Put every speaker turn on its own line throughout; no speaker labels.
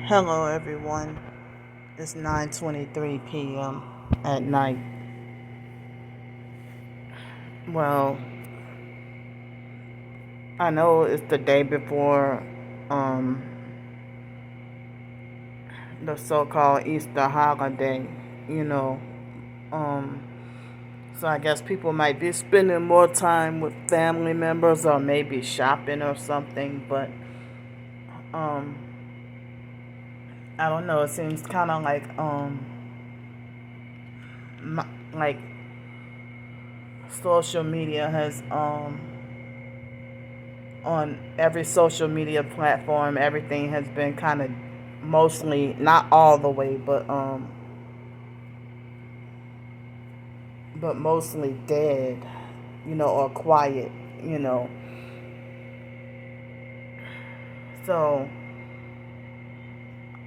Hello everyone. It's 9:23 p.m. at night. Well, I know it's the day before um the so-called Easter holiday, you know. Um so I guess people might be spending more time with family members or maybe shopping or something, but um I don't know, it seems kind of like like social media has on every social media platform, everything has been kind of mostly, not all the way, but mostly dead, or quiet, you know. So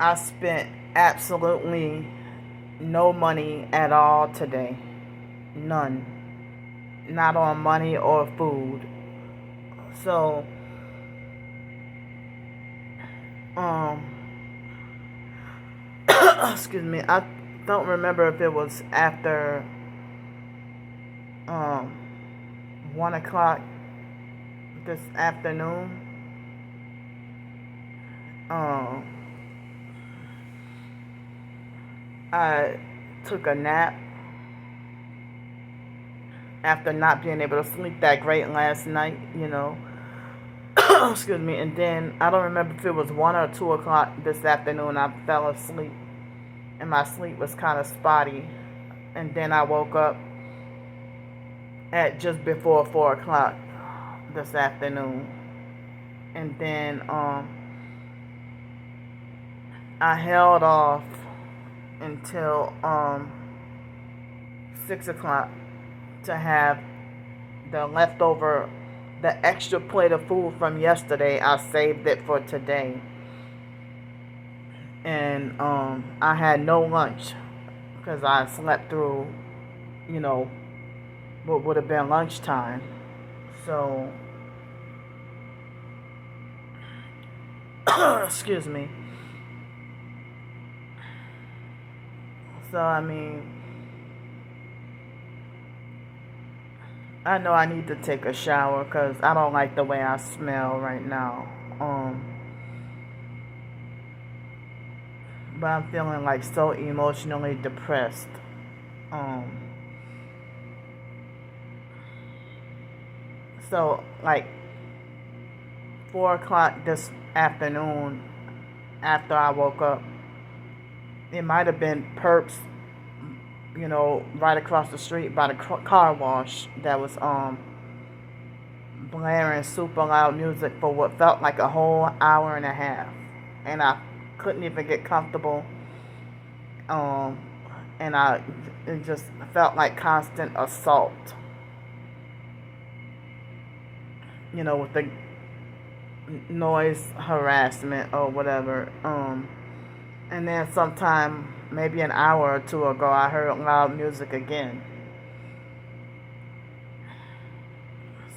I spent absolutely no money at all today. None. Not on money or food. So um excuse me, I don't remember if it was after um 1 o'clock this afternoon. Um, I took a nap after not being able to sleep that great last night. Excuse me. And then I don't remember if it was 1 or 2 o'clock this afternoon. I fell asleep, and my sleep was kind of spotty. And then I woke up at just before 4 o'clock this afternoon, and then I held off until 6 o'clock to have the extra plate of food from yesterday. I saved it for today, and I had no lunch because I slept through, you know, what would have been lunchtime. So, excuse me. So I mean, I know I need to take a shower because I don't like the way I smell right now. But I'm feeling like so emotionally depressed. Um, so like 4 o'clock this afternoon, after I woke up, it might have been Perps, right across the street by the car wash that was blaring super loud music for what felt like a whole hour and a half, and I couldn't even get comfortable. Um, and it just felt like constant assault. With the noise harassment or whatever. And then sometime, maybe an hour or two ago, I heard loud music again.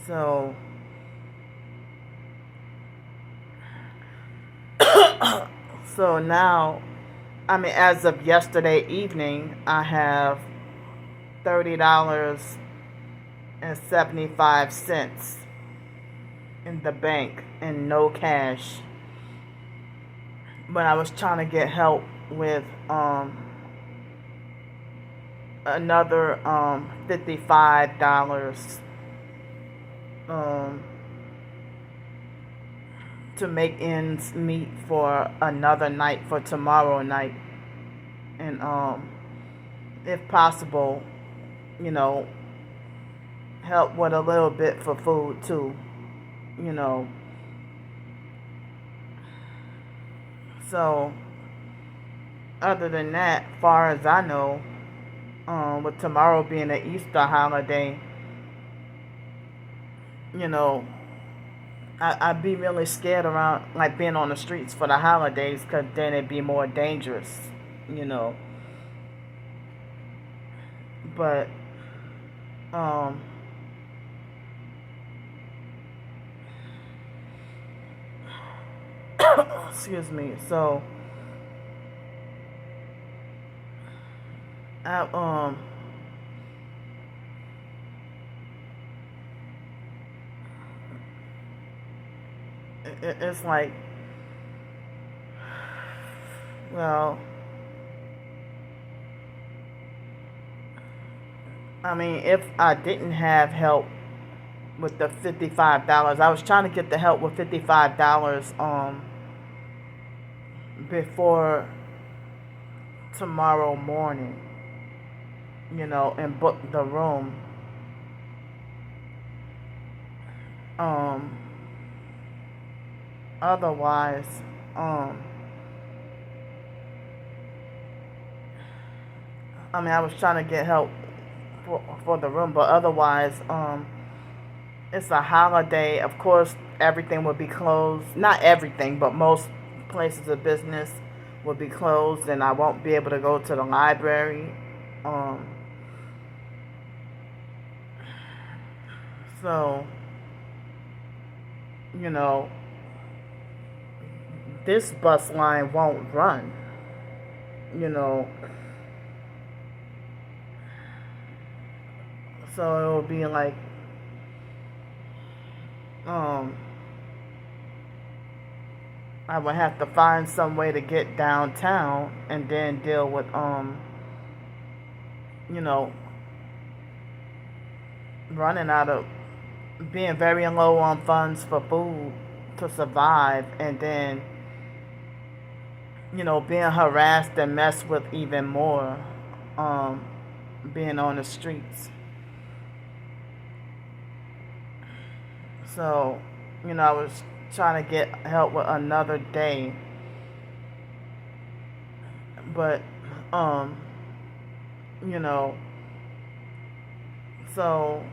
So, so now, I mean, as of yesterday evening, I have $30.75 in the bank and no cash. But I was trying to get help with another $55 to make ends meet for another night, for tomorrow night. And if possible, help with a little bit for food too. you know so other than that, far as I know, with tomorrow being the Easter holiday, you know I'd be really scared around, like, being on the streets for the holidays, because then it'd be more dangerous. you know but um excuse me. So I, it's like, well, I mean, if I didn't have help with the $55, I was trying to get the help with $55 before tomorrow morning, and book the room. Um, Otherwise, I mean, I was trying to get help for the room, but otherwise, it's a holiday. Of course, everything will be closed. Not everything, but most places of business will be closed, and I won't be able to go to the library. Um, so, you know, this bus line won't run. You know, so it will be like, um, I would have to find some way to get downtown and then deal with, you know, running out of, being very low on funds for food to survive, and then, being harassed and messed with even more, um, being on the streets. So, I was trying to get help with another day, but, um, you know, so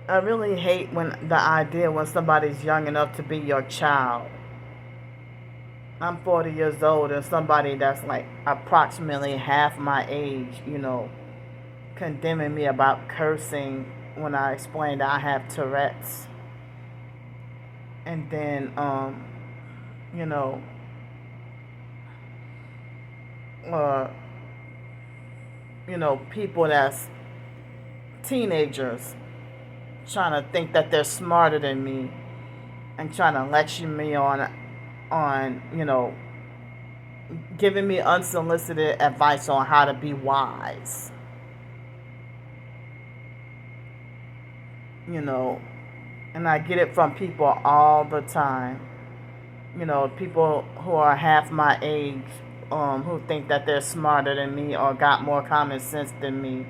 I really hate when somebody's young enough to be your child. I'm 40 years old, and somebody that's like approximately half my age, condemning me about cursing when I explained that I have Tourette's. And then, you know, uh, people that's teenagers trying to think that they're smarter than me and trying to lecture me on, giving me unsolicited advice on how to be wise. And I get it from people all the time. People who are half my age, who think that they're smarter than me or got more common sense than me.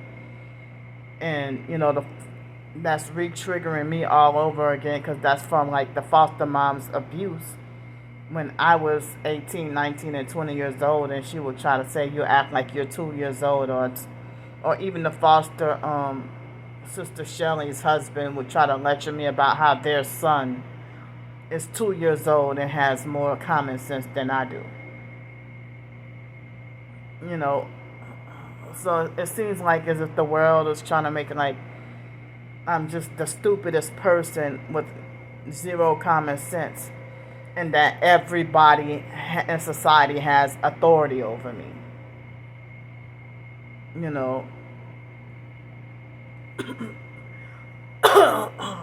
And, that's re-triggering me all over again, because that's from like the foster mom's abuse when I was 18, 19, and 20 years old, and she would try to say you act like you're 2 years old, or even the foster sister Shelley's husband would try to lecture me about how their son is 2 years old and has more common sense than I do. So it seems like as if the world is trying to make it like I'm just the stupidest person with zero common sense, and that everybody in society has authority over me.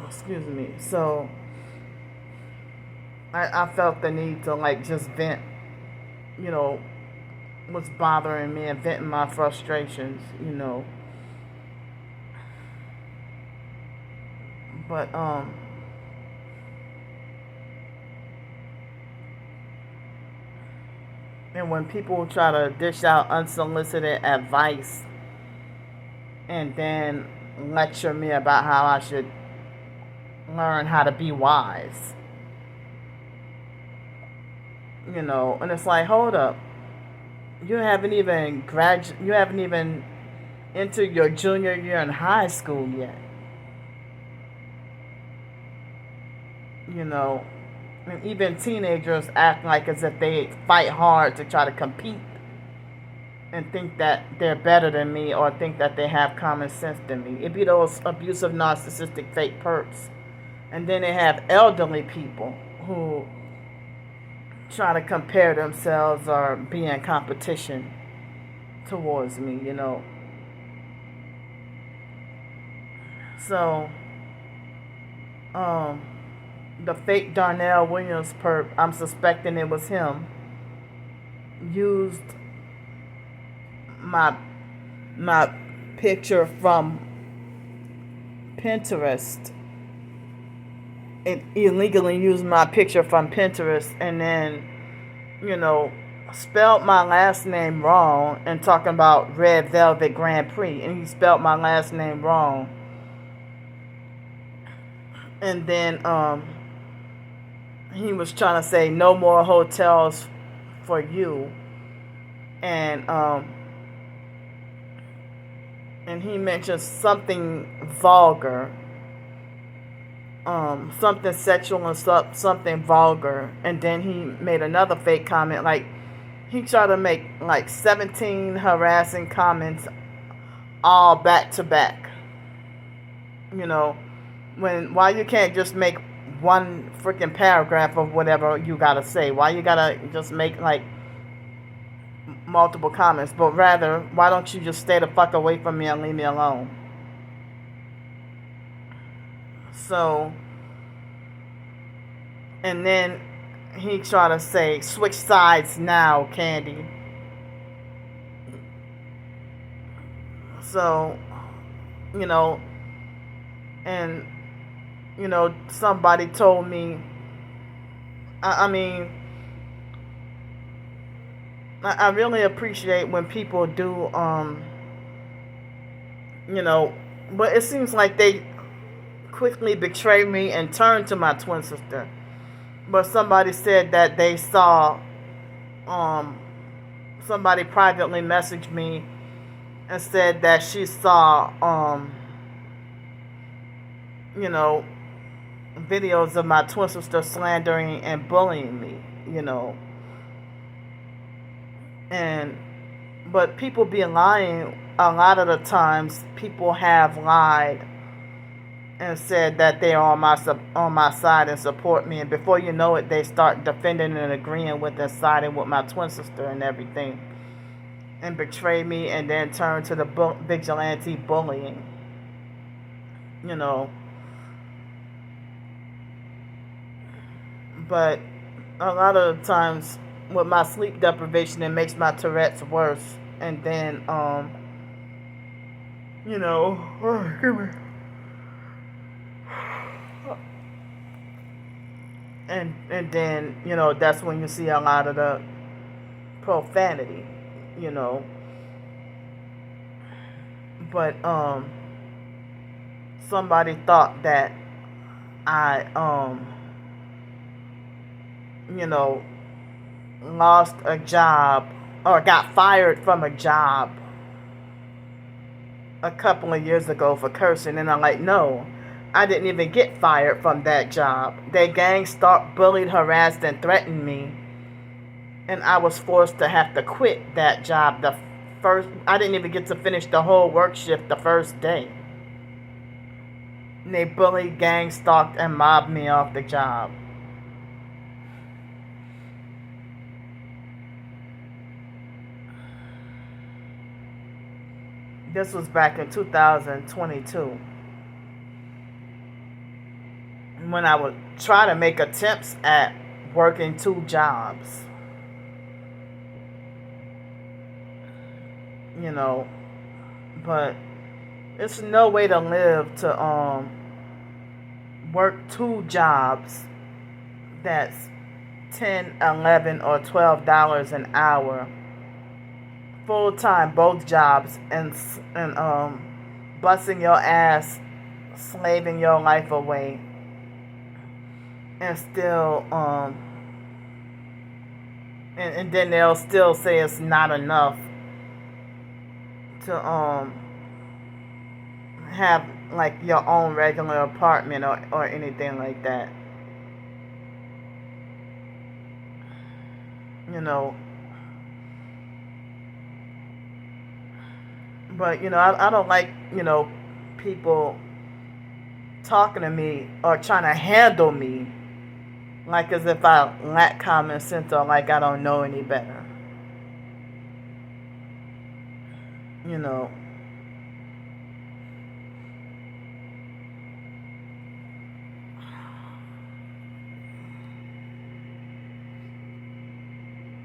Excuse me. So I felt the need to like just vent, what's bothering me and venting my frustrations, But and when people try to dish out unsolicited advice and then lecture me about how I should learn how to be wise, and it's like, hold up, you haven't even entered your junior year in high school yet. And even teenagers act like as if they fight hard to try to compete and think that they're better than me or think that they have common sense than me. It be those abusive, narcissistic, fake perps. And then they have elderly people who try to compare themselves or be in competition towards me, So, um, the fake Darnell Williams perp, I'm suspecting it was him, used my my picture from Pinterest. It illegally used my picture from Pinterest and then, spelled my last name wrong and talking about Red Velvet Grand Prix, and he spelled my last name wrong. And then he was trying to say no more hotels for you, and he mentioned something vulgar, something sexual and something vulgar, and then he made another fake comment. Like, he tried to make like 17 harassing comments all back to back. Why you can't just make one freaking paragraph of whatever you gotta say? Why you gotta just make like multiple comments? But rather, why don't you just stay the fuck away from me and leave me alone? So, and then he tried to say, switch sides now, Candy. So, and, somebody told me, I really appreciate when people do, but it seems like they quickly betray me and turn to my twin sister. But somebody said that they saw, somebody privately messaged me and said that she saw, videos of my twin sister slandering and bullying me, but people be lying. A lot of the times people have lied and said that they are on my side and support me, and before you know it, they start defending and agreeing with and siding with my twin sister and everything, and betray me, and then turn to the vigilante bullying, But a lot of the times with my sleep deprivation, it makes my Tourette's worse, and then and then that's when you see a lot of the profanity, but somebody thought that I lost a job or got fired from a job a couple of years ago for cursing, and I'm like, no, I didn't even get fired from that job. They gang stalked, bullied, harassed, and threatened me, and I was forced to have to quit that job. I didn't even get to finish the whole work shift the first day. And they bullied, gang stalked, and mobbed me off the job. This was back in 2022. When I would try to make attempts at working 2 jobs. But it's no way to live to work 2 jobs that's $10, $11, or $12 an hour, full time, both jobs, and busting your ass, slaving your life away, and still and then they'll still say it's not enough to have like your own regular apartment or anything like that. But I don't like people talking to me or trying to handle me Like as if I lack common sense or like I don't know any better. You know.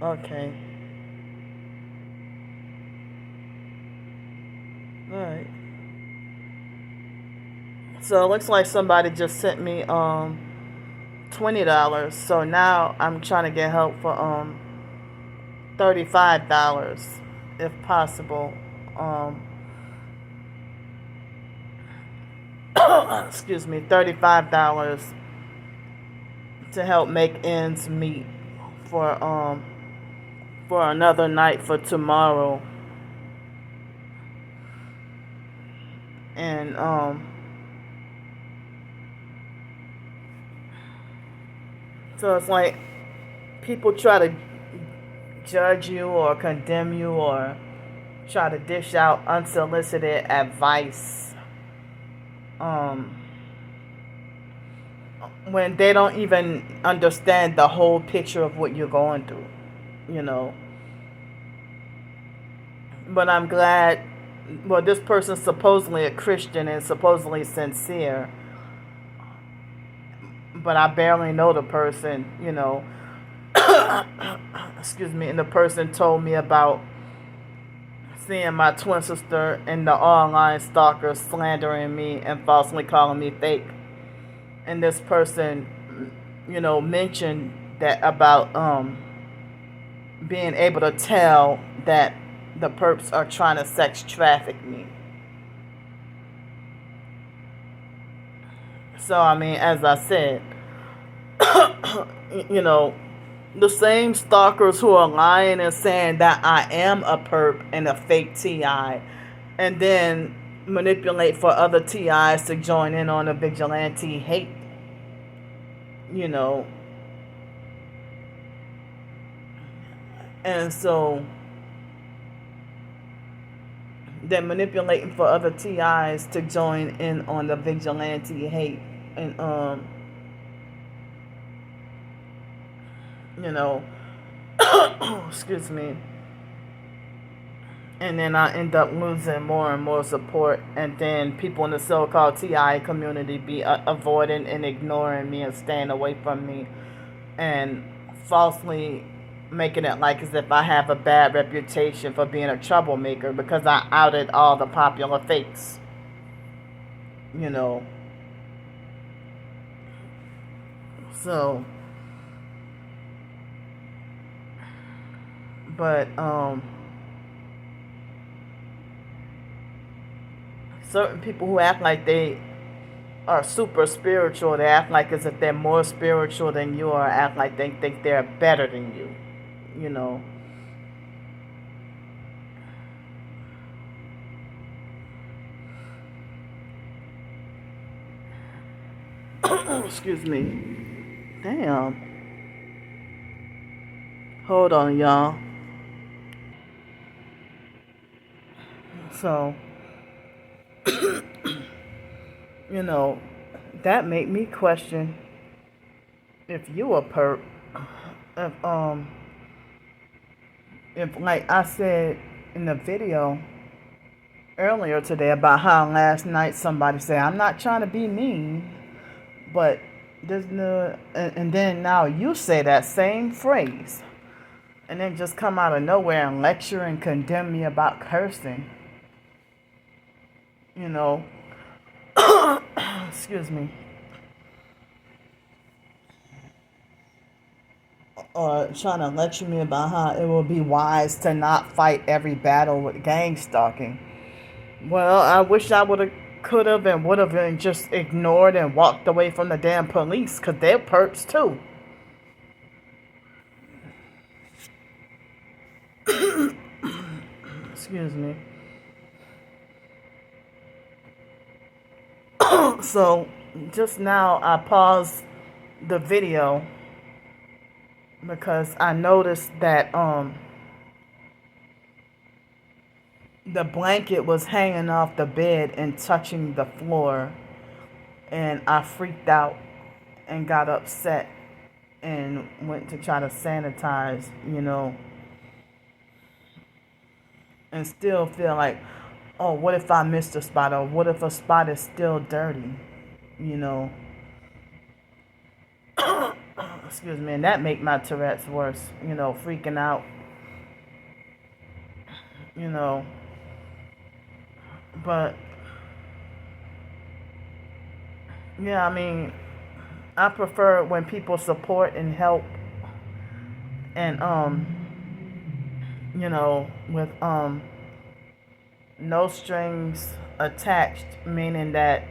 Okay. Alright. So it looks like somebody just sent me $20. So now I'm trying to get help for $35 if possible. Excuse me, $35 to help make ends meet for another night for tomorrow. And so it's like people try to judge you or condemn you or try to dish out unsolicited advice when they don't even understand the whole picture of what you're going through, you know. But I'm glad, well, this person's supposedly a Christian and supposedly sincere, but I barely know the person, you know. Excuse me. And the person told me about seeing my twin sister and the online stalkers slandering me and falsely calling me fake. And this person, you know, mentioned that about being able to tell that the perps are trying to sex traffic me. So, I mean, as I said, you know, the same stalkers who are lying and saying that I am a perp and a fake TI, and then manipulate for other TIs to join in on the vigilante hate, you know. And so they're manipulating for other TIs to join in on the vigilante hate. And you know, excuse me. And then I end up losing more and more support, and then people in the so-called TI community be avoiding and ignoring me and staying away from me, and falsely making it like as if I have a bad reputation for being a troublemaker because I outed all the popular fakes, you know. So, but certain people who act like they are super spiritual, they act like as if they're more spiritual than you, or act like they think they're better than you, you know. Excuse me. Damn. Hold on, y'all. So, you know, that made me question if you a perp. If if like I said in the video earlier today about how last night somebody said, I'm not trying to be mean, but there's no, and then now you say that same phrase, and then just come out of nowhere and lecture and condemn me about cursing, you know. Excuse me. Or trying to lecture me about how it will be wise to not fight every battle with gang stalking. Well, I wish I could have and would have and just ignored and walked away from the damn police, because they're perps too. Excuse me. So, just now I paused the video because I noticed that the blanket was hanging off the bed and touching the floor, and I freaked out and got upset and went to try to sanitize, and still feel like, oh, what if I missed a spot, or what if a spot is still dirty, you know? Excuse me, and that make my Tourette's worse, freaking out, you know. But yeah, I mean, I prefer when people support and help, and with no strings attached, meaning that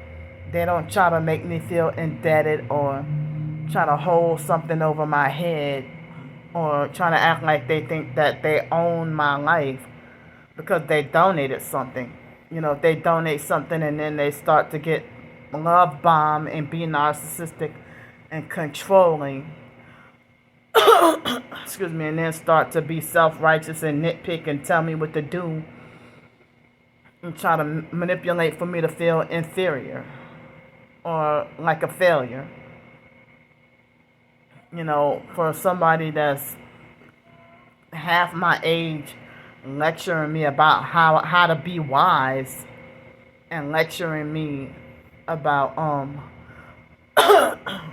they don't try to make me feel indebted, or try to hold something over my head, or trying to act like they think that they own my life because they donated something. If they donate something and then they start to get love bomb and be narcissistic and controlling, excuse me, and then start to be self-righteous and nitpick and tell me what to do and try to manipulate for me to feel inferior or like a failure. For somebody that's half my age lecturing me about how to be wise, and lecturing me about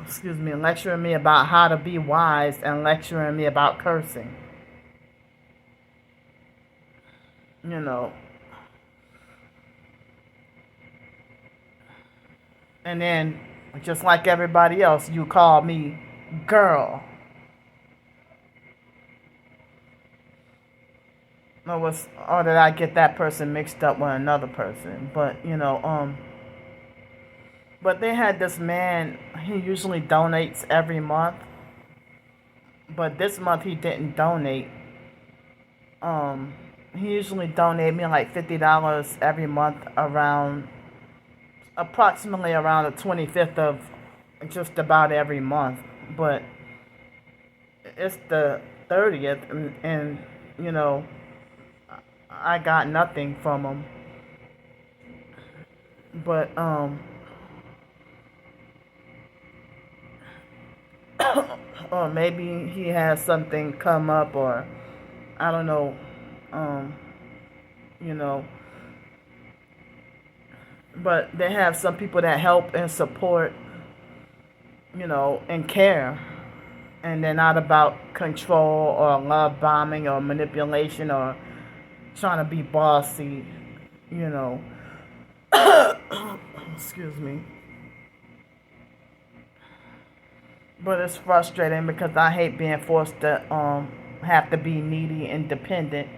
excuse me, lecturing me about how to be wise, and lecturing me about cursing. And then, just like everybody else, you call me girl. Or did I get that person mixed up with another person? But but they had this man. He usually donates every month, but this month he didn't donate. He usually donate me like $50 every month, approximately around the 25th of just about every month. But it's the 30th, and I got nothing from him. But or maybe he has something come up, or I don't know. You know, but they have some people that help and support, and care, and they're not about control or love bombing or manipulation or trying to be bossy, you know. Excuse me. But it's frustrating because I hate being forced to have to be needy and dependent,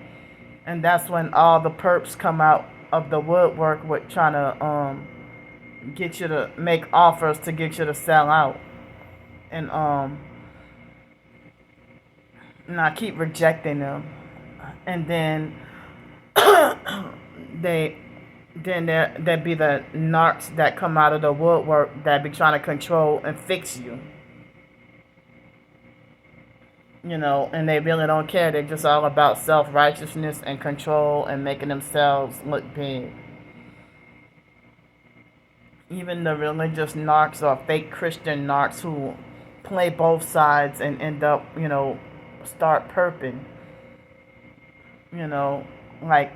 and that's when all the perps come out of the woodwork with trying to get you to make offers to get you to sell out, and I keep rejecting them, and then there be the narcs that come out of the woodwork that be trying to control and fix you. And they really don't care. They're just all about self-righteousness and control and making themselves look big. Even the religious narcs or fake Christian narcs who play both sides and end up, start perping. Like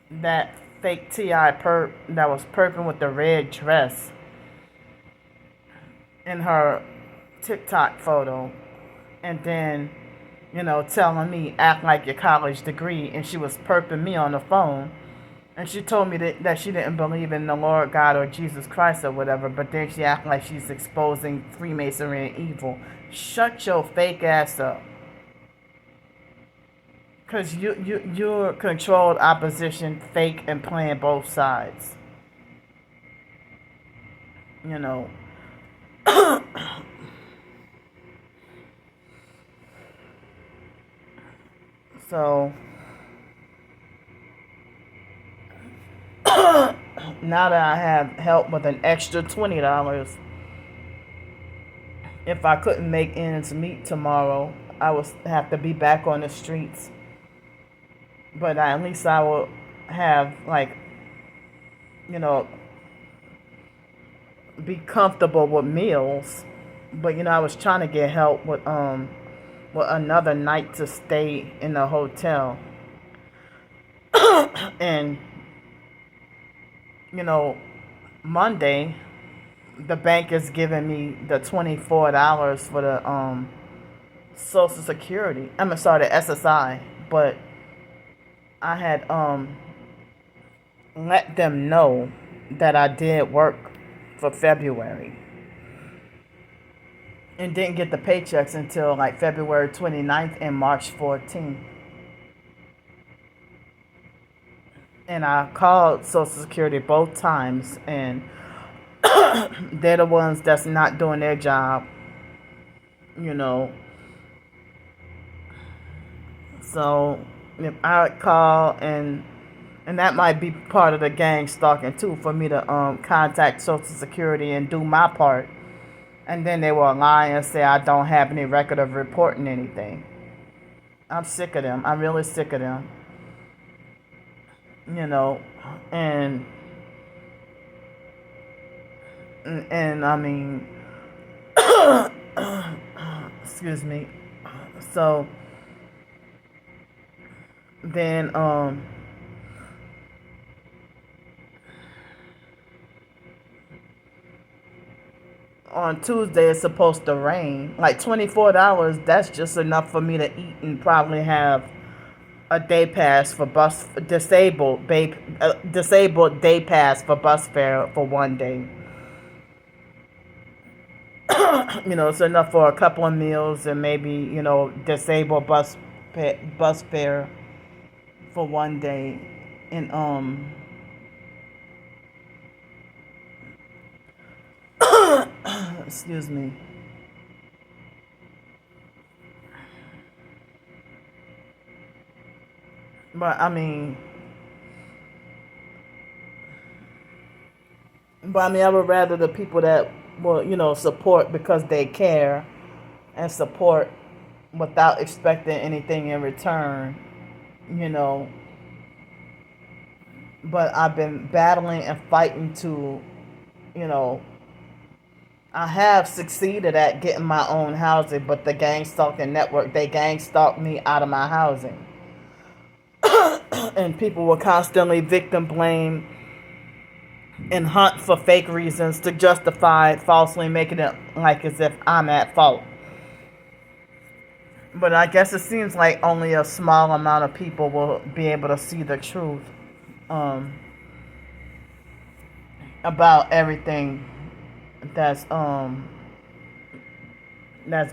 that fake T.I. perp that was perping with the red dress in her TikTok photo. And then, telling me, act like your college degree. And she was perping me on the phone. And she told me that she didn't believe in the Lord God or Jesus Christ or whatever. But then she acted like she's exposing Freemasonry and evil. Shut your fake ass up. Because you're controlled opposition, fake, and playing both sides. So now that I have help with an extra $20, if I couldn't make ends meet tomorrow, I would have to be back on the streets. But at least I will have, be comfortable with meals, But I was trying to get help with another night to stay in the hotel. And Monday, the bank is giving me the $24 for the Social Security. I'm sorry, the SSI. But I had let them know that I did work for February and didn't get the paychecks until like February 29th and March 14th. And I called Social Security both times, and they're the ones that's not doing their job, you know. So if I call, and that might be part of the gang stalking too, for me to contact Social Security and do my part, and then they will lie and say I don't have any record of reporting anything. I'm sick of them. I'm really sick of them. And I mean, excuse me. So then on Tuesday it's supposed to rain. Like $24, that's just enough for me to eat and probably have a day pass for disabled day pass for bus fare for one day. It's enough for a couple of meals and maybe disabled bus fare for one day. And excuse me. But I mean, I would rather the people that will, support because they care and support without expecting anything in return, you know. But I've been battling and fighting to, you know, I have succeeded at getting my own housing, but the gang stalking network, they gang stalked me out of my housing. And people will constantly victim blame and hunt for fake reasons to justify falsely making it like as if I'm at fault. But I guess it seems like only a small amount of people will be able to see the truth about everything that's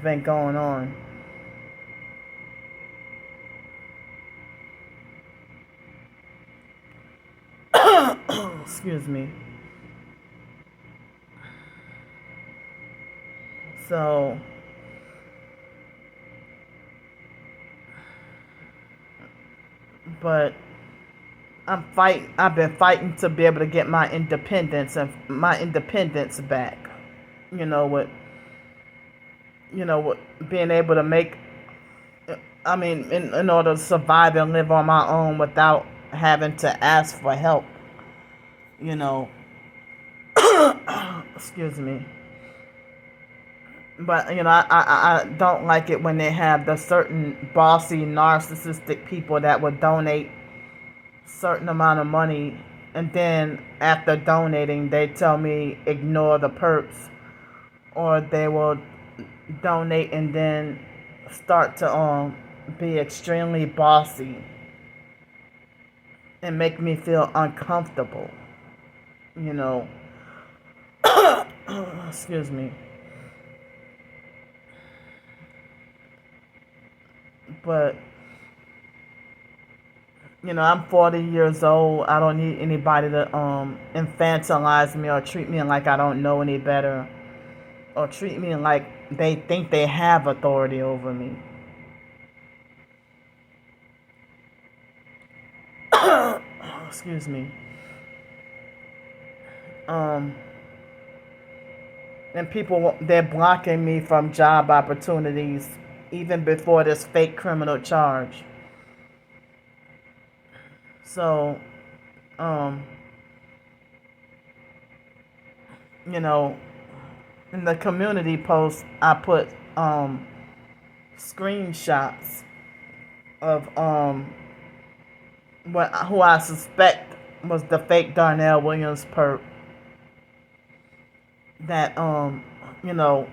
been going on. Excuse me. So but I've been fighting to be able to get my independence back. You know, with being able to make, I mean, in order to survive and live on my own without having to ask for help. You know, excuse me. But I don't like it when they have the certain bossy narcissistic people that would donate certain amount of money, and then after donating they tell me ignore the perks, or they will donate and then start to be extremely bossy and make me feel uncomfortable, you know. Excuse me. But I'm 40 years old. I don't need anybody to infantilize me or treat me like I don't know any better, or treat me like they think they have authority over me. Excuse me. And people, they're blocking me from job opportunities even before this fake criminal charge. So, you know, in the community post, I put screenshots of who I suspect was the fake Darnell Williams perp that you know,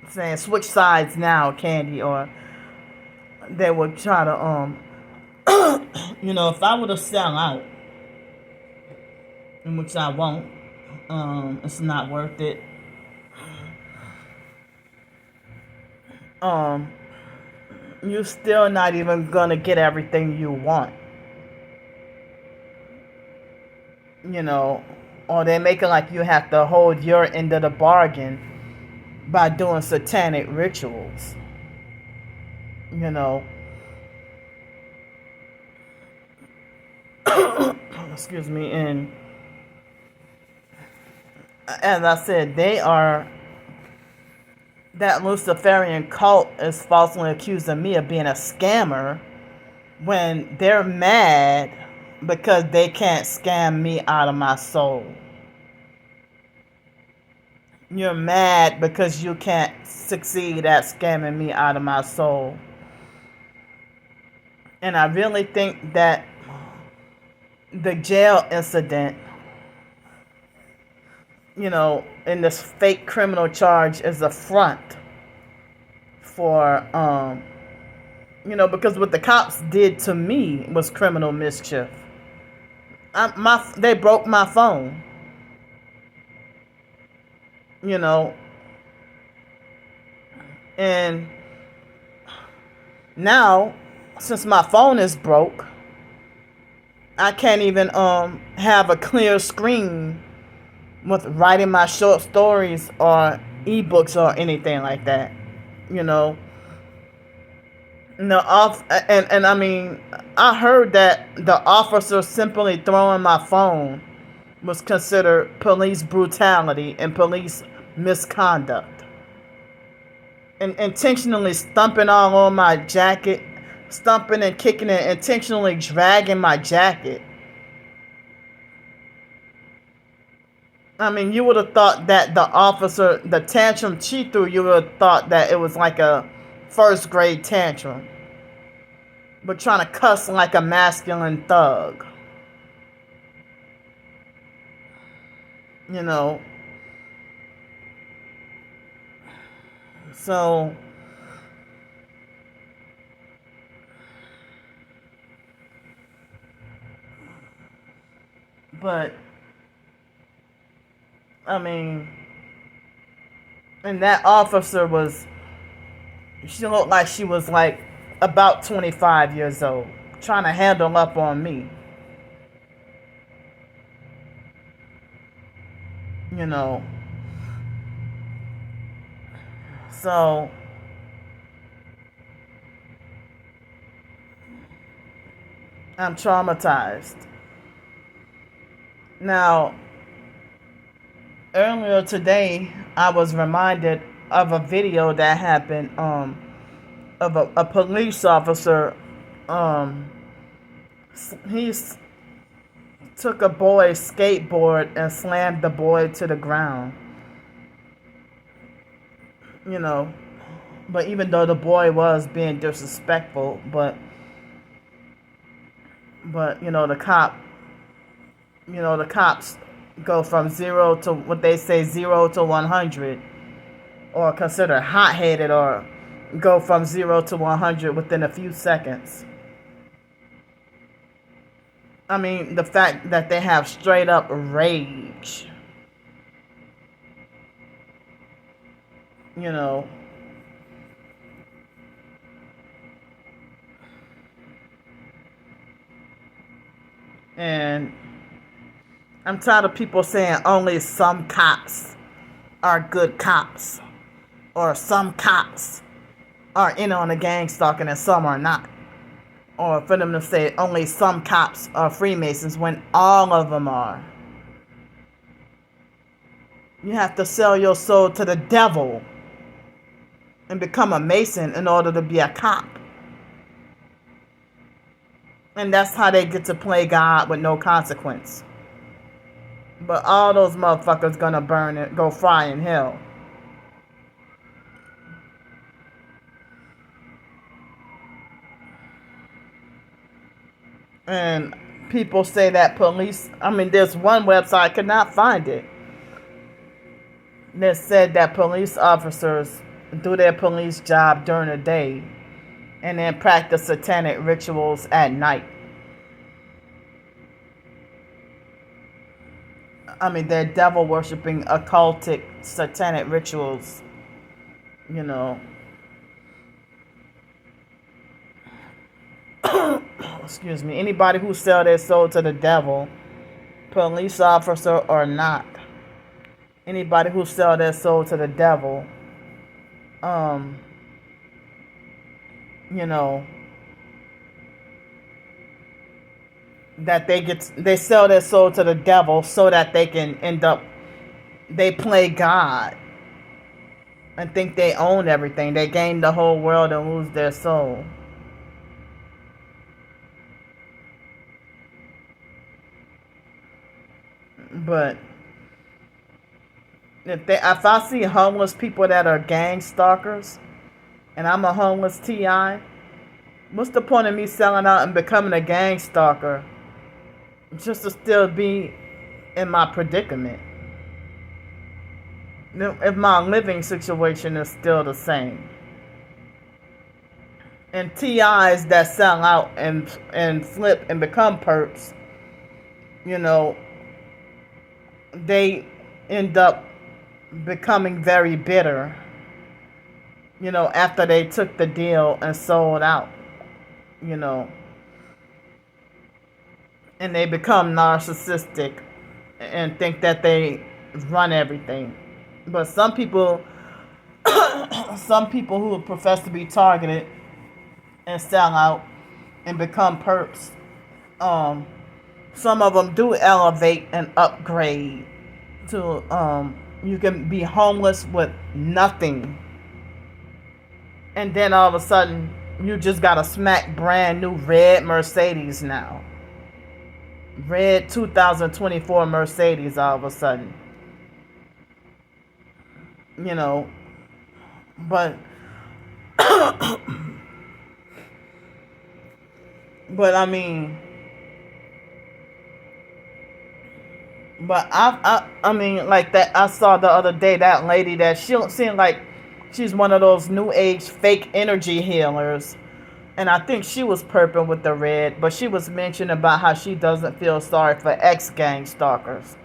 saying switch sides now, Candy, or they would try to you know, if I were to sell out, in which I won't, it's not worth it. You're still not even gonna get everything you want. You know, or they make it like you have to hold your end of the bargain by doing satanic rituals. You know. Excuse me. And as I said, that Luciferian cult is falsely accusing me of being a scammer when they're mad because they can't scam me out of my soul. You're mad because you can't succeed at scamming me out of my soul. And I really think that the jail incident, you know, in this fake criminal charge is a front for, you know, because what the cops did to me was criminal mischief. They broke my phone. You know, and now, since my phone is broke, I can't even have a clear screen with writing my short stories or ebooks or anything like that. You know, and I mean, I heard that the officer simply throwing my phone was considered police brutality and police misconduct. And intentionally stumping all on my jacket, stumping and kicking and intentionally dragging my jacket. I mean, you would have thought that the officer, the tantrum she threw, you would have thought that it was like a first grade tantrum. But trying to cuss like a masculine thug. You know. So, but, I mean, and that officer she looked like she was like about 25 years old, trying to handle up on me. You know. So, I'm traumatized. Now, earlier today, I was reminded of a video that happened of a police officer. He took a boy's skateboard and slammed the boy to the ground. You know, but even though the boy was being disrespectful, but you know, the cops go from 0 to what they say 0 to 100, or consider hot-headed, or go from 0 to 100 within a few seconds. I mean, the fact that they have straight up rage. You know. And I'm tired of people saying only some cops are good cops, or some cops are in on the gang stalking and some are not. Or for them to say only some cops are Freemasons when all of them are. You have to sell your soul to the devil and become a Mason in order to be a cop. And that's how they get to play God with no consequence. But all those motherfuckers gonna burn it, go fry in hell. And people say that police, there's one website, I could not find it, that said that police officers do their police job during the day and then practice satanic rituals at night. They're devil worshipping, occultic, satanic rituals, you know. Excuse me. Anybody who sell their soul to the devil, police officer or not, anybody who sell their soul to the devil, you know, that they sell their soul to the devil so that they can they play God and think they own everything. They gain the whole world and lose their soul. But if I see homeless people that are gang stalkers, and I'm a homeless TI, what's the point of me selling out and becoming a gang stalker just to still be in my predicament? If my living situation is still the same. And TIs that sell out and flip and become perps, you know, they end up becoming very bitter, you know, after they took the deal and sold out, you know. And they become narcissistic and think that they run everything. But some people who profess to be targeted and sell out and become perps, some of them do elevate and upgrade to you can be homeless with nothing, and then all of a sudden you just got a smack brand new red Mercedes now. Red 2024 Mercedes all of a sudden. You know, but but like that, I saw the other day that lady that she seemed like she's one of those new age fake energy healers, and I think she was perping with the red, but she was mentioning about how she doesn't feel sorry for ex-gang stalkers.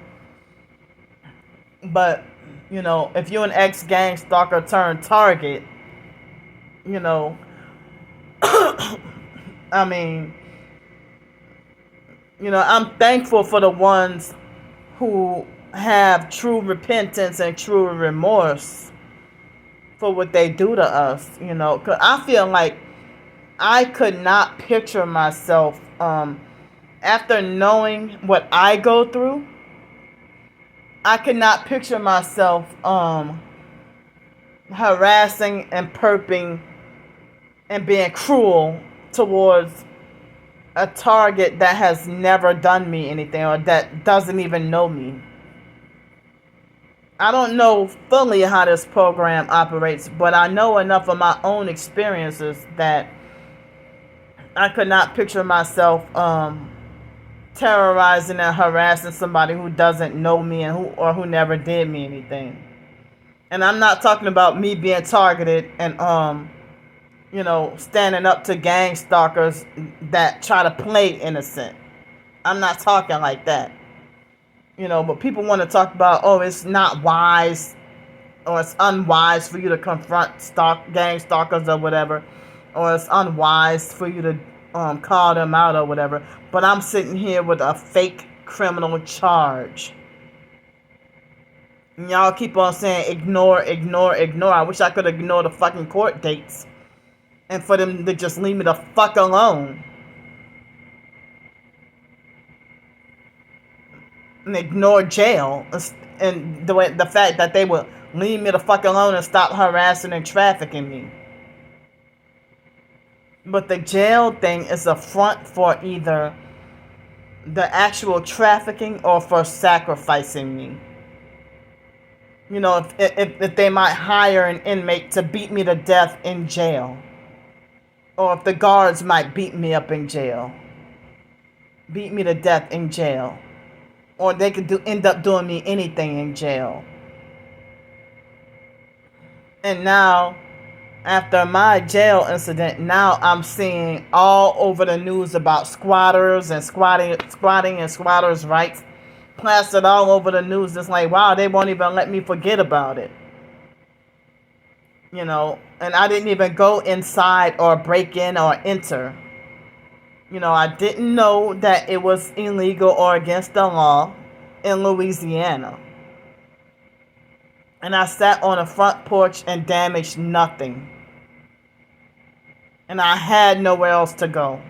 But, you know, if you're an ex-gang stalker turned target, you know, you know, I'm thankful for the ones who have true repentance and true remorse for what they do to us, you know, because I feel like I could not picture myself, after knowing what I go through, I could not picture myself harassing and perping and being cruel towards a target that has never done me anything or that doesn't even know me. I don't know fully how this program operates, but I know enough of my own experiences that I could not picture myself terrorizing and harassing somebody who doesn't know me and who never did me anything. And I'm not talking about me being targeted and you know, standing up to gang stalkers that try to play innocent. I'm not talking like that. You know, but people want to talk about, oh, it's not wise or it's unwise for you to confront gang stalkers or whatever, or it's unwise for you to call them out or whatever. But I'm sitting here with a fake criminal charge. And y'all keep on saying ignore, ignore, ignore. I wish I could ignore the fucking court dates and for them to just leave me the fuck alone. And ignore jail and the fact that they would leave me the fuck alone and stop harassing and trafficking me. But the jail thing is a front for either the actual trafficking or for sacrificing me. You know, if they might hire an inmate to beat me to death in jail. Or if the guards might beat me up in jail. Beat me to death in jail. Or they could end up doing me anything in jail. And now, after my jail incident, now I'm seeing all over the news about squatters and squatting and squatters' rights plastered all over the news. It's like, wow, they won't even let me forget about it. You know, and I didn't even go inside or break in or enter. You know, I didn't know that it was illegal or against the law in Louisiana. And I sat on a front porch and damaged nothing. And I had nowhere else to go.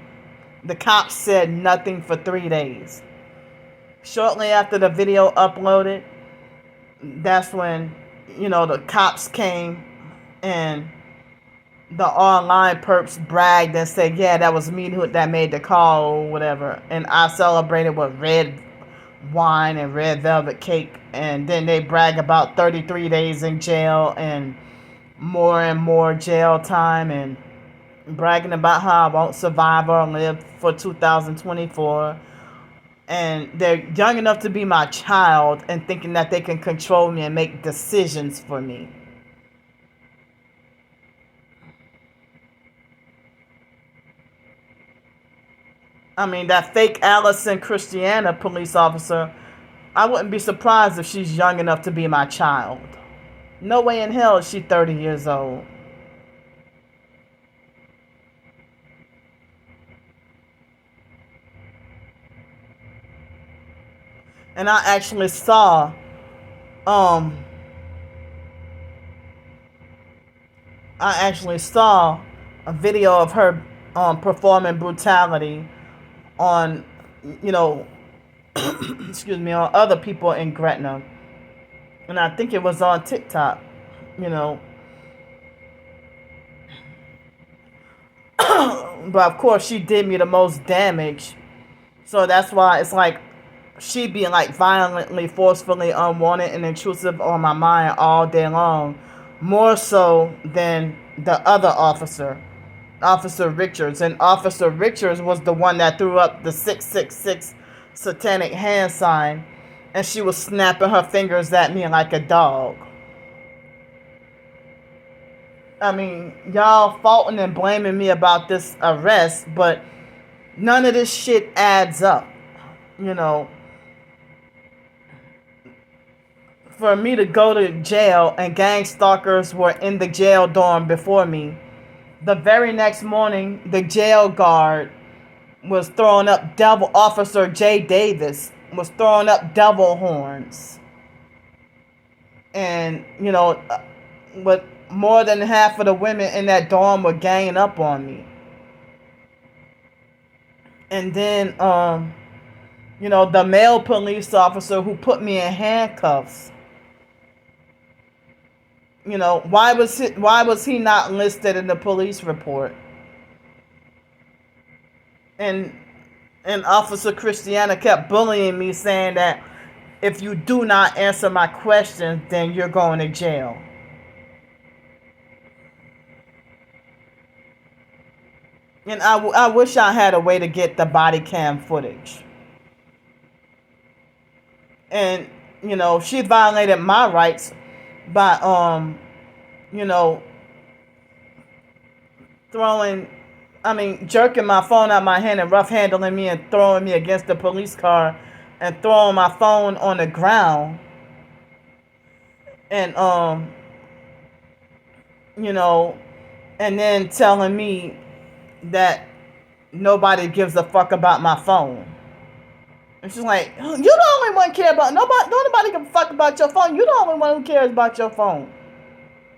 The cops said nothing for 3 days. Shortly after the video uploaded, that's when, you know, the cops came and the online perps bragged and said, yeah, that was me that made the call or whatever. And I celebrated with red wine and red velvet cake. And then they brag about 33 days in jail and more jail time, and bragging about how I won't survive or live for 2024. And they're young enough to be my child and thinking that they can control me and make decisions for me. I mean, that fake Allison Christiana police officer, I wouldn't be surprised if she's young enough to be my child. No way in hell is she 30 years old. And I actually saw a video of her performing brutality on, you know, excuse me, on other people in Gretna. And I think it was on TikTok, you know. But of course she did me the most damage. So that's why it's like she being like violently, forcefully unwanted and intrusive on my mind all day long. More so than the other officer, Officer Richards. And Officer Richards was the one that threw up the 666 satanic hand sign. And she was snapping her fingers at me like a dog. I mean, y'all faulting and blaming me about this arrest, but none of this shit adds up. You know, for me to go to jail and gang stalkers were in the jail dorm before me. The very next morning, the jail guard was throwing up Officer J. Davis was throwing up devil horns. And, you know, but more than half of the women in that dorm were ganging up on me. And then, you know, the male police officer who put me in handcuffs, you know, why was he not listed in the police report? And Officer Christiana kept bullying me, saying that if you do not answer my questions, then you're going to jail. And I wish I had a way to get the body cam footage. And, you know, she violated my rights by, you know, jerking my phone out of my hand and rough handling me and throwing me against the police car and throwing my phone on the ground. And, you know, and then telling me that nobody gives a fuck about my phone. And she's like, you're the only one care about nobody give a fuck about your phone. You're the only one who cares about your phone.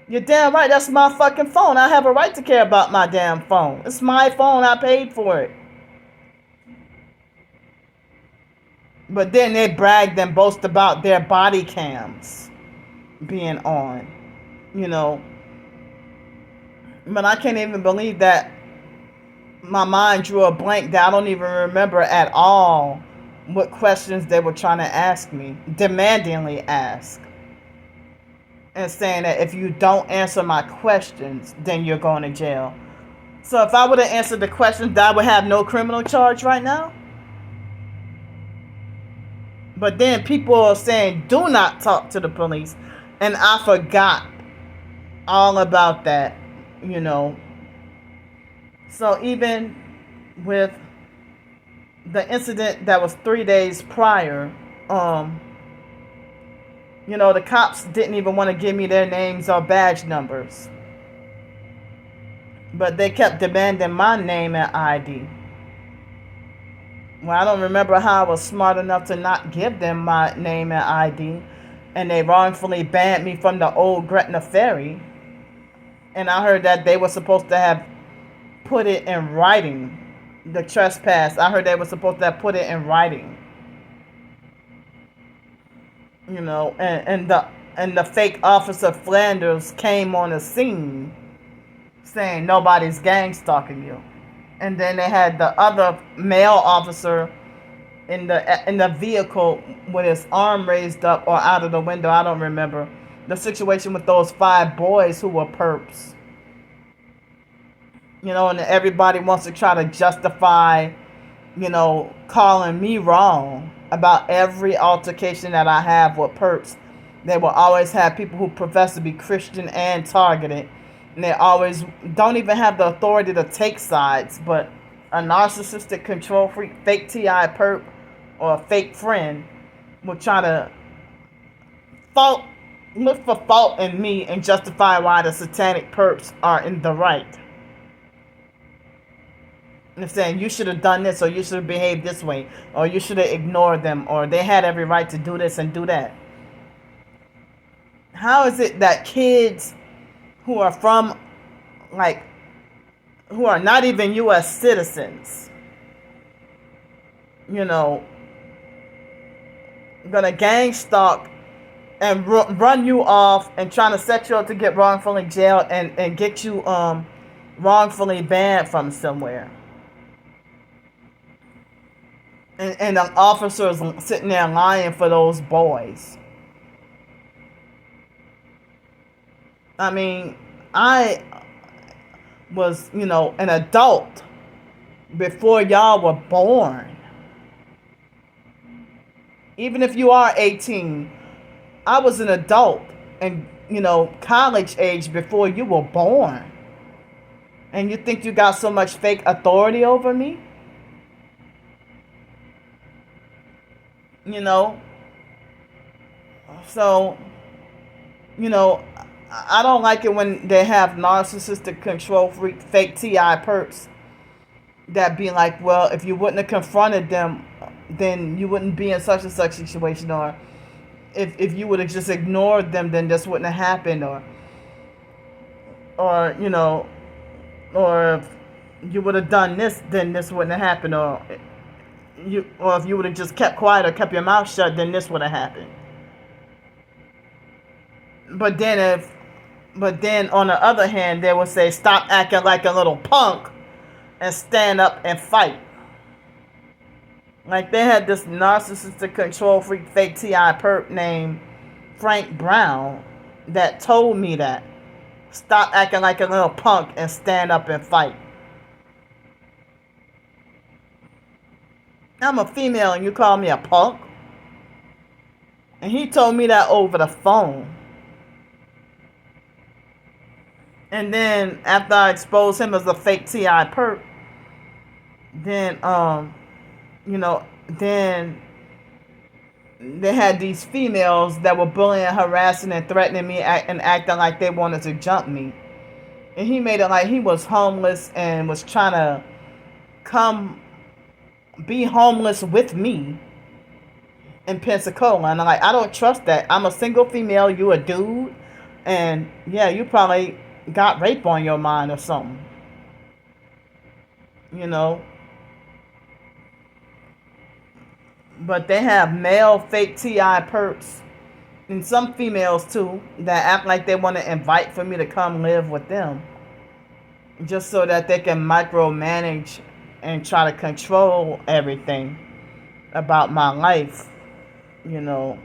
You're damn right, that's my fucking phone. I have a right to care about my damn phone. It's my phone, I paid for it. But then they bragged and boast about their body cams being on, you know. But I can't even believe that my mind drew a blank that I don't even remember at all what questions they were trying to ask me, demandingly ask, and saying that if you don't answer my questions, then you're going to jail. So if I would have answered the questions, I would have no criminal charge right now. But then people are saying, do not talk to the police. And I forgot all about that, you know. So even with the incident that was 3 days prior, you know, the cops didn't even want to give me their names or badge numbers. But they kept demanding my name and ID. Well, I don't remember how I was smart enough to not give them my name and ID. And they wrongfully banned me from the old Gretna Ferry. And I heard that they were supposed to have put it in writing, the trespass. I heard they were supposed to have put it in writing. You know, and the fake officer Flanders came on the scene saying nobody's gang stalking you. And then they had the other male officer in the vehicle with his arm raised up or out of the window. I don't remember the situation with those 5 boys who were perps. You know, and everybody wants to try to justify, you know, calling me wrong about every altercation that I have with perps. They will always have people who profess to be Christian and targeted. And they always don't even have the authority to take sides. But a narcissistic control freak, fake TI perp, or a fake friend will try to look for fault in me and justify why the satanic perps are in the right. And saying you should have done this, or you should have behaved this way, or you should have ignored them, or they had every right to do this and do that. How is it that kids who are from, like, who are not even U.S. citizens, you know, gonna gang stalk and run you off and trying to set you up to get wrongfully jailed and get you wrongfully banned from somewhere? And the officers sitting there lying for those boys. I mean, I was, you know, an adult before y'all were born. Even if you are 18, I was an adult and, you know, college age before you were born. And you think you got so much fake authority over me? You know? So, you know, I don't like it when they have narcissistic control freak, fake TI perps that be like, well, if you wouldn't have confronted them, then you wouldn't be in such and such situation, or if you would have just ignored them, then this wouldn't have happened, or you know, or if you would have done this, then this wouldn't have happened, or if you would have just kept quiet or kept your mouth shut, then this would have happened. But then on the other hand, they will say, stop acting like a little punk and stand up and fight. Like they had this narcissistic control freak fake TI perp named Frank Brown that told me that. Stop acting like a little punk and stand up and fight. I'm a female and you call me a punk? And he told me that over the phone. And then after I exposed him as a fake TI perp, then you know, then they had these females that were bullying, harassing, and threatening me and acting like they wanted to jump me. And he made it like he was homeless and was trying to come be homeless with me in Pensacola. And I'm like, I don't trust that. I'm a single female, you a dude, and yeah, you probably got rape on your mind or something. You know? But they have male fake TI perps, and some females too, that act like they want to invite for me to come live with them, just so that they can micromanage and try to control everything about my life, you know.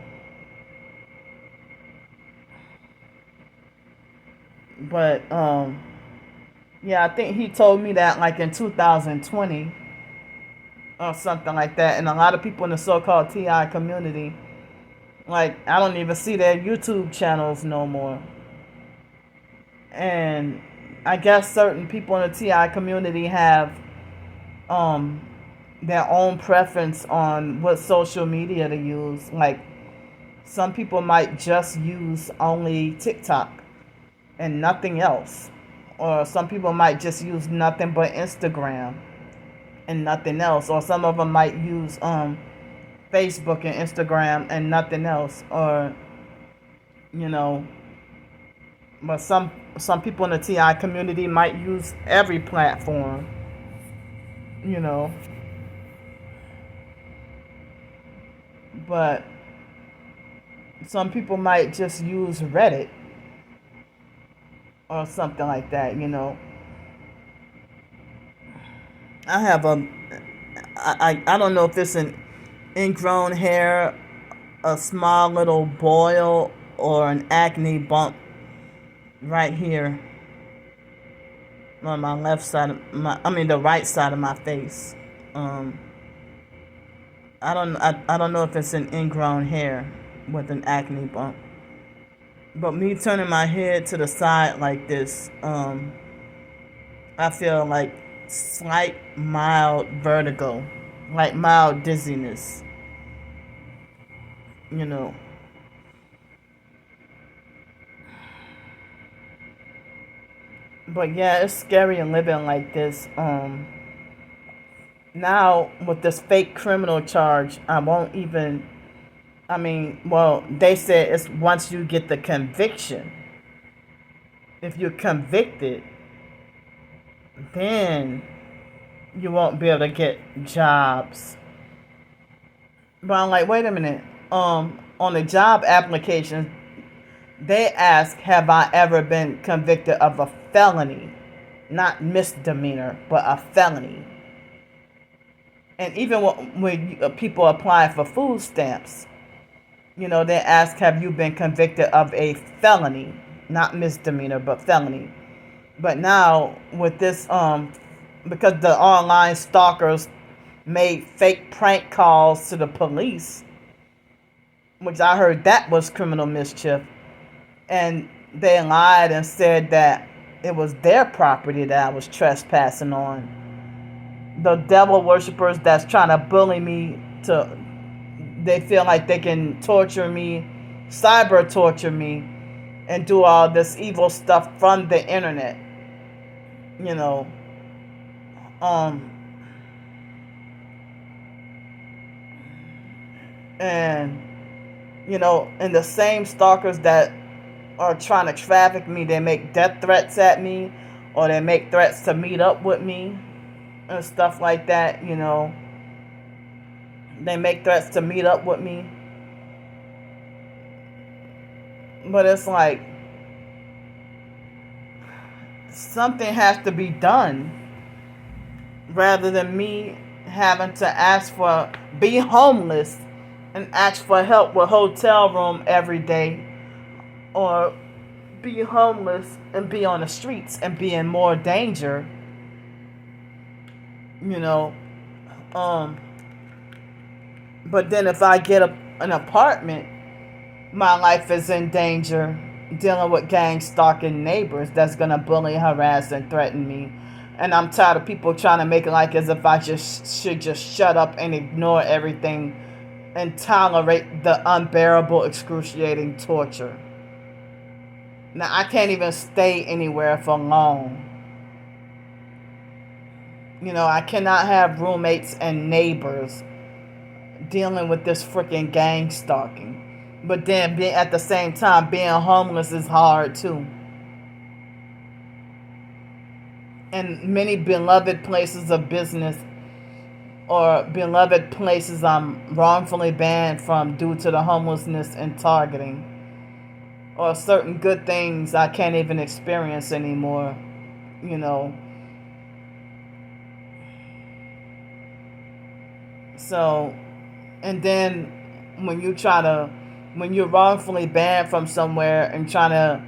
But yeah, I think he told me that like in 2020 or something like that. And a lot of people in the so-called TI community, like, I don't even see their YouTube channels no more. And I guess certain people in the TI community have um their own preference on what social media to use. Like, some people might just use only TikTok and nothing else. Or some people might just use nothing but Instagram and nothing else. Or some of them might use Facebook and Instagram and nothing else. Or, you know, but some people in the TI community might use every platform, you know. But some people might just use Reddit or something like that, you know. I have I don't know if it's an ingrown hair, a small little boil, or an acne bump right here on my left side of the right side of my face. I don't know if it's an ingrown hair with an acne bump. But me turning my head to the side like this, I feel like slight mild vertigo, like mild dizziness, you know. But yeah, it's scary living like this. Now with this fake criminal charge, I won't even. I mean, well, they said it's once you get the conviction. If you're convicted, then you won't be able to get jobs. But I'm like, wait a minute. On the job application, they ask, have I ever been convicted of a felony? Not misdemeanor, but a felony. And even when people apply for food stamps, you know, they ask, have you been convicted of a felony? Not misdemeanor, but felony. But now with this, because the online stalkers made fake prank calls to the police, which I heard that was criminal mischief, and they lied and said that it was their property that I was trespassing on. The devil worshippers that's trying to bully me they feel like they can torture me, cyber torture me, and do all this evil stuff from the internet, you know. And you know, and the same stalkers that are trying to traffic me, they make death threats at me, or they make threats to meet up with me and stuff like that, you know. They make threats to meet up with me. But it's like, something has to be done rather than me having to be homeless and ask for help with hotel room every day, or be homeless and be on the streets and be in more danger, you know. But then if I get an apartment, my life is in danger dealing with gang stalking neighbors that's going to bully, harass, and threaten me. And I'm tired of people trying to make it like as if I should just shut up and ignore everything and tolerate the unbearable, excruciating torture. Now, I can't even stay anywhere for long. You know, I cannot have roommates and neighbors dealing with this freaking gang stalking. But then at the same time, being homeless is hard too. And many beloved places of business or beloved places I'm wrongfully banned from due to the homelessness and targeting. Or certain good things I can't even experience anymore, you know. So And then when you're wrongfully banned from somewhere and trying to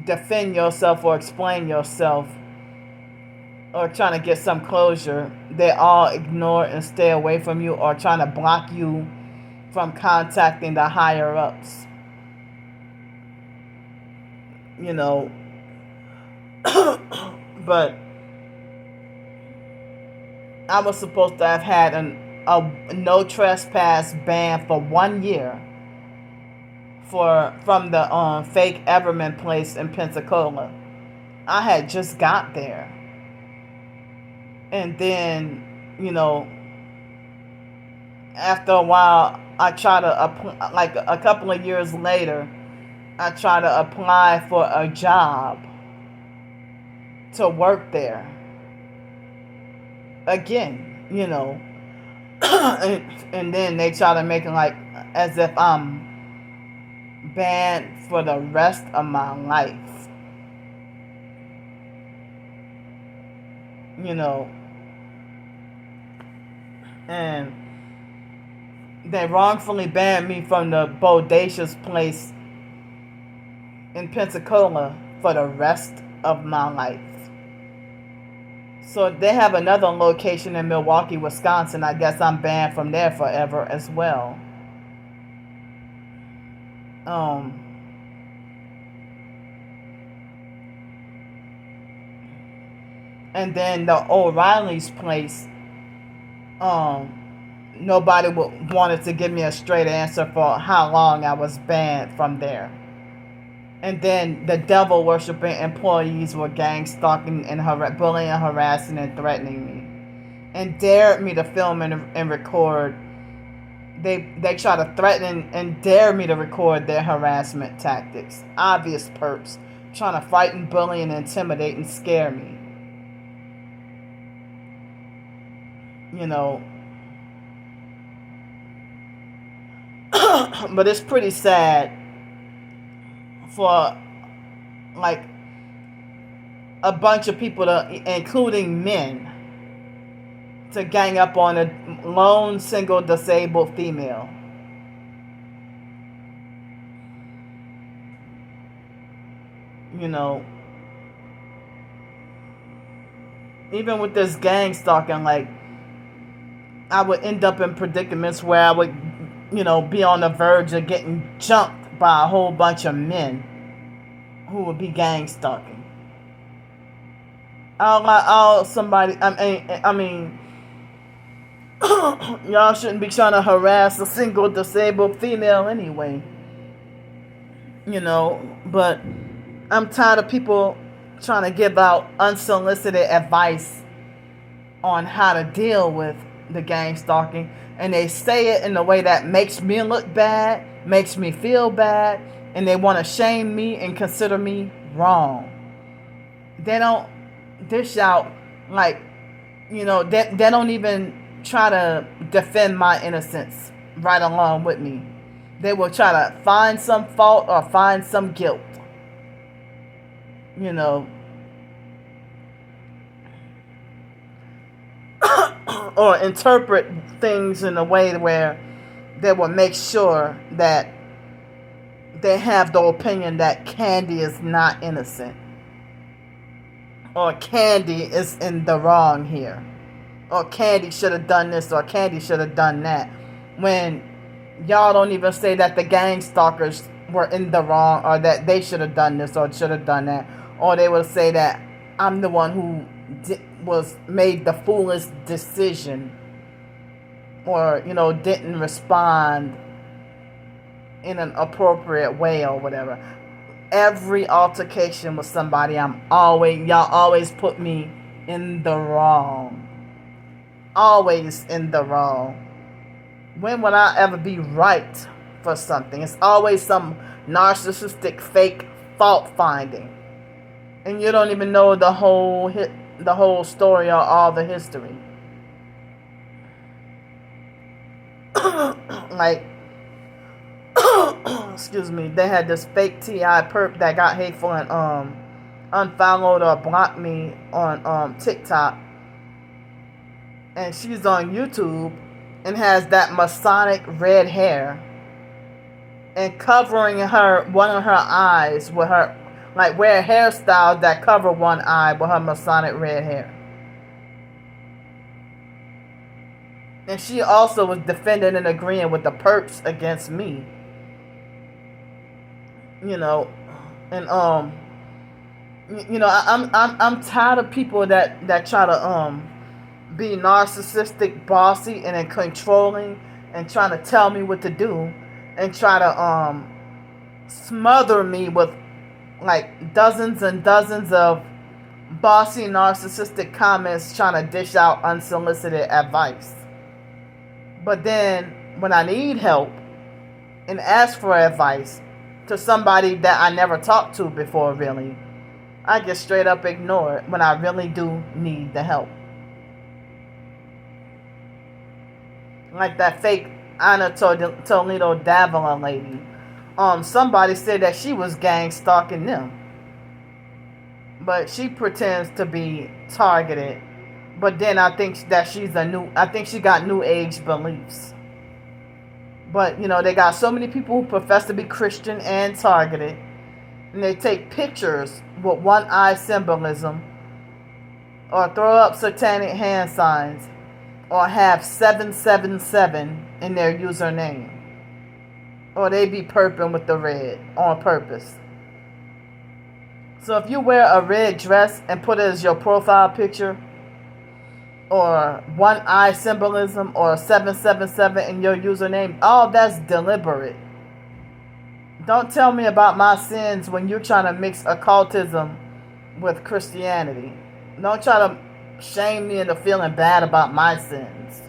defend yourself or explain yourself or trying to get some closure, they all ignore and stay away from you or trying to block you from contacting the higher ups. You know, but I was supposed to have had a no trespass ban for 1 year from the fake Everman place in Pensacola. I had just got there, and then after a while, I tried to like a couple of years later, I tried to apply for a job to work there again, and then they try to make it like as if I'm banned for the rest of my life, and they wrongfully banned me from the bodacious place in Pensacola for the rest of my life. So they have another location in Milwaukee, Wisconsin. I guess I'm banned from there forever as well. And then the O'Reilly's place, nobody wanted to give me a straight answer for how long I was banned from there. And then the devil worshipping employees were gang stalking and bullying, harassing, and threatening me, and dared me to film and record. They try to threaten and dare me to record their harassment tactics. Obvious perps, trying to frighten, bully, and intimidate and scare me. But it's pretty sad for like a bunch of people, including men, to gang up on a lone single disabled female. Even with this gang stalking, like I would end up in predicaments where I would, be on the verge of getting jumped by a whole bunch of men who would be gang stalking. I mean, y'all shouldn't be trying to harass a single disabled female anyway. But I'm tired of people trying to give out unsolicited advice on how to deal with the gang stalking, and they say it in a way that makes me look bad, makes me feel bad, and they want to shame me and consider me wrong. They don't dish out like, they don't even try to defend my innocence right along with me. They will try to find some fault or find some guilt. Or interpret things in a way where they will make sure that they have the opinion that Candy is not innocent, or Candy is in the wrong here, or Candy should have done this, or Candy should have done that, when y'all don't even say that the gang stalkers were in the wrong, or that they should have done this or should have done that, or they will say that I'm the one who made the foolish decision, or didn't respond in an appropriate way or whatever. Every altercation with somebody, y'all always put me in the wrong. Always in the wrong. When would I ever be right for something? It's always some narcissistic fake fault finding, and you don't even know the whole story or all the history. Like, excuse me, they had this fake TI perp that got hateful and unfollowed or blocked me on TikTok, and she's on YouTube, and has that Masonic red hair, and covering one of her eyes with her, like wear hairstyles that cover one eye with her Masonic red hair. And she also was defending and agreeing with the perps against me. You know, and I'm tired of people that try to be narcissistic, bossy, and then controlling, and trying to tell me what to do, and try to smother me with like dozens and dozens of bossy, narcissistic comments, trying to dish out unsolicited advice. But then when I need help and ask for advice to somebody that I never talked to before, really, I get straight up ignored when I really do need the help. Like that fake Anna Toledo Davila lady. Somebody said that she was gang stalking them. But she pretends to be targeted. But then I think that I think she got new age beliefs. But, they got so many people who profess to be Christian and targeted. And they take pictures with one eye symbolism, or throw up satanic hand signs, or have 777 in their username. Or they be perping with the red on purpose. So if you wear a red dress and put it as your profile picture, or one eye symbolism, or 777 in your username, all that's deliberate. Don't tell me about my sins when you're trying to mix occultism with Christianity. Don't try to shame me into feeling bad about my sins.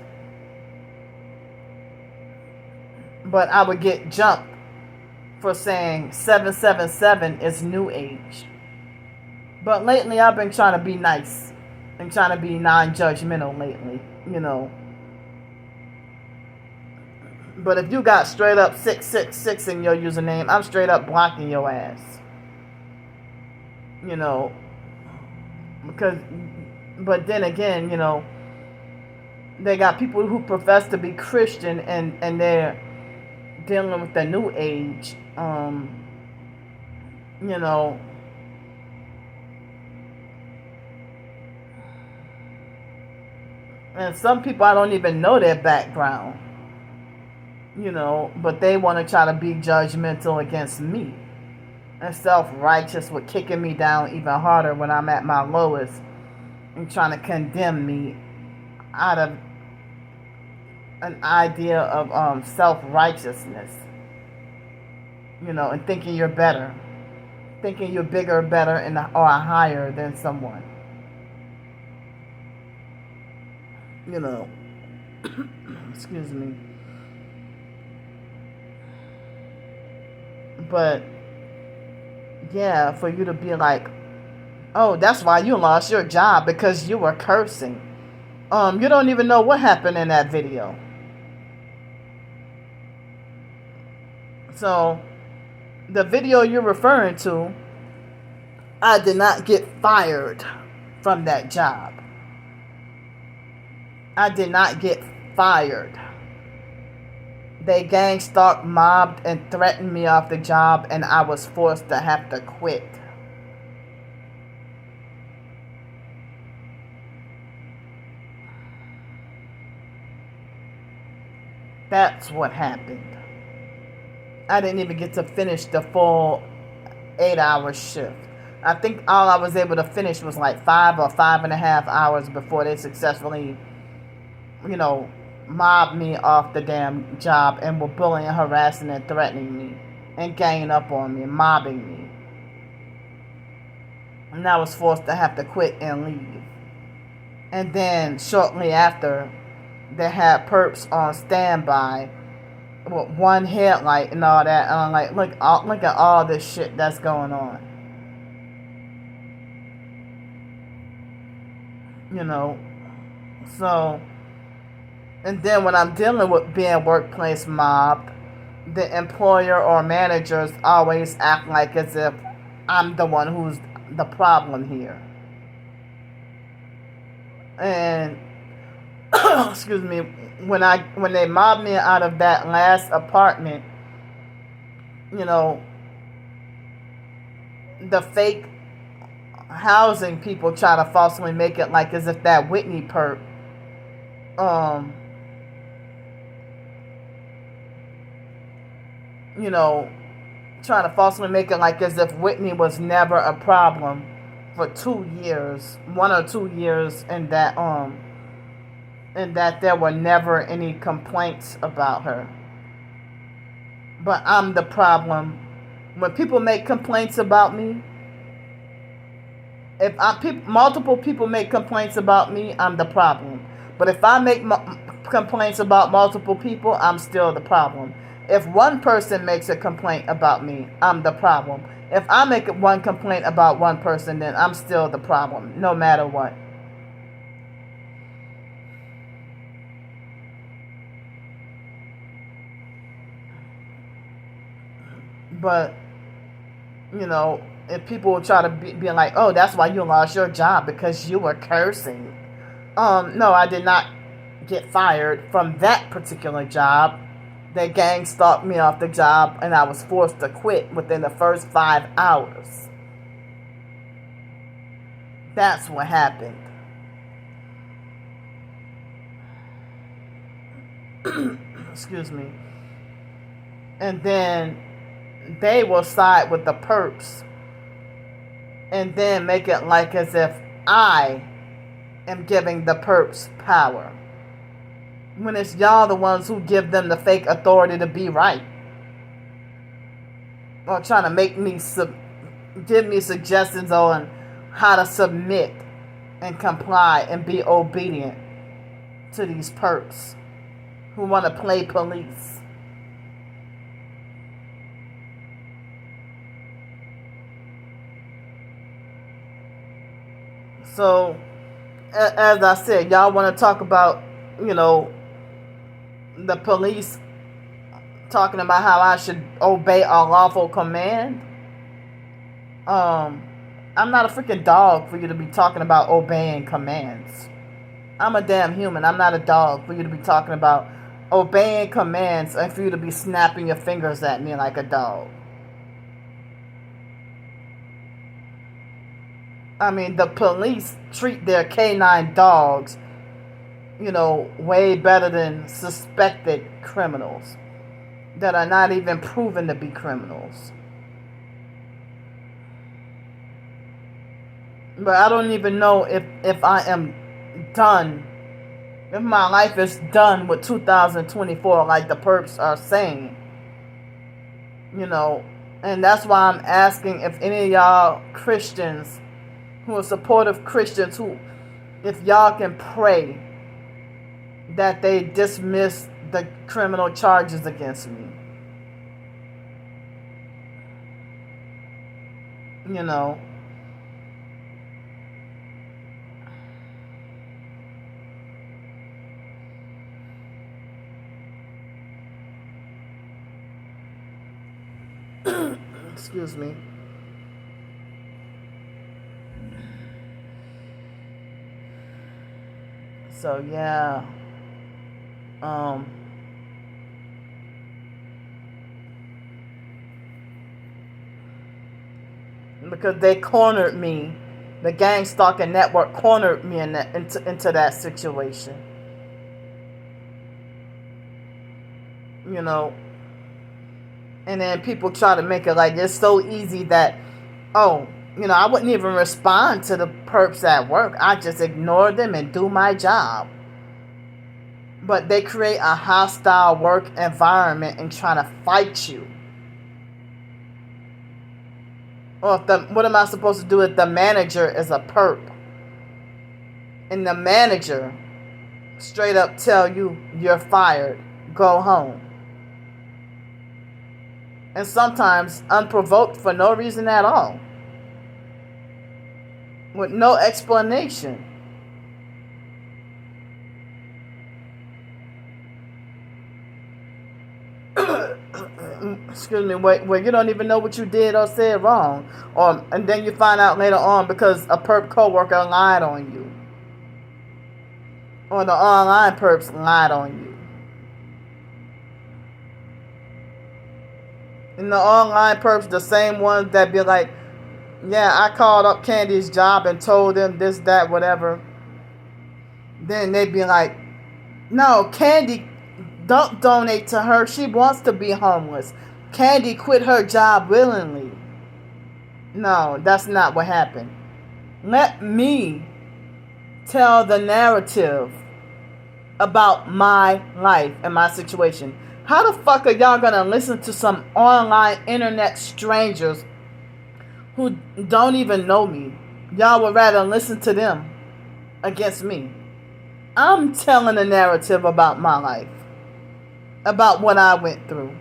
But I would get jumped for saying 777 is new age. But lately I've been trying to be nice and trying to be non-judgmental lately, But if you got straight up 666 in your username, I'm straight up blocking your ass. But then again, they got people who profess to be Christian and they're dealing with the new age, and some people I don't even know their background, but they want to try to be judgmental against me and self-righteous with kicking me down even harder when I'm at my lowest and trying to condemn me out of an idea of self-righteousness, and thinking you're better, thinking you're bigger, better, or higher than someone, excuse me. But yeah, for you to be like, oh, that's why you lost your job, because you were cursing. You don't even know what happened in that video. So, the video you're referring to, I did not get fired from that job. I did not get fired. They gang stalked, mobbed, and threatened me off the job, and I was forced to have to quit. That's what happened. I didn't even get to finish the full 8-hour shift. I think all I was able to finish was like 5 or 5.5 hours before they successfully, mobbed me off the damn job and were bullying, harassing, and threatening me and ganging up on me and mobbing me. And I was forced to have to quit and leave. And then shortly after, they had perps on standby with one headlight and all that. And I'm like, look at all this shit that's going on. So, and then when I'm dealing with being workplace mobbed, the employer or managers always act like as if I'm the one who's the problem here. And excuse me, when they mobbed me out of that last apartment, you know, the fake housing people try to falsely make it like as if that Whitney perp, you know, trying to falsely make it like as if Whitney was never a problem for 2 years, 1 or 2 years, and that there were never any complaints about her. But I'm the problem. When people make complaints about me, if multiple people make complaints about me, I'm the problem. But if I make complaints about multiple people, I'm still the problem. If one person makes a complaint about me, I'm the problem. If I make one complaint about one person, then I'm still the problem, no matter what. But, you know, if people will try to be like, oh, that's why you lost your job, because you were cursing. No, I did not get fired from that particular job. They gang stalked me off the job, and I was forced to quit within the first 5 hours. That's what happened. Excuse me. And then they will side with the perps and then make it like as if I am giving the perps power, when it's y'all the ones who give them the fake authority to be right, or trying to make me give me suggestions on how to submit and comply and be obedient to these perps who want to play police. So, as I said, y'all want to talk about, you know, the police talking about how I should obey a lawful command. I'm not a freaking dog for you to be talking about obeying commands. I'm a damn human. I'm not a dog for you to be talking about obeying commands and for you to be snapping your fingers at me like a dog. I mean, the police treat their canine dogs, you know, way better than suspected criminals that are not even proven to be criminals. But I don't even know if I am done, if my life is done with 2024 like the perps are saying. You know, and that's why I'm asking if any of y'all Christians who are supportive Christians, who, if y'all can pray that they dismiss the criminal charges against me. You know. Excuse me. So yeah, because they cornered me, the gang stalking network cornered me into that situation. You know, and then people try to make it like it's so easy that, oh, you know, I wouldn't even respond to the perps at work. I just ignore them and do my job. But they create a hostile work environment and trying to fight you. Or what am I supposed to do if the manager is a perp? And the manager straight up tell you you're fired, go home. And sometimes unprovoked for no reason at all. With no explanation. Excuse me, where you don't even know what you did or said wrong. And then you find out later on because a perp coworker lied on you. or the online perps lied on you. And the online perps, the same ones that be like, yeah, I called up Candy's job and told them this, that, whatever. Then they be like, no, Candy, don't donate to her. She wants to be homeless. Candy quit her job willingly. No, that's not what happened. Let me tell the narrative about my life and my situation. How the fuck are y'all gonna listen to some online internet strangers who don't even know me? Y'all would rather listen to them against me. I'm telling a narrative about my life, about what I went through.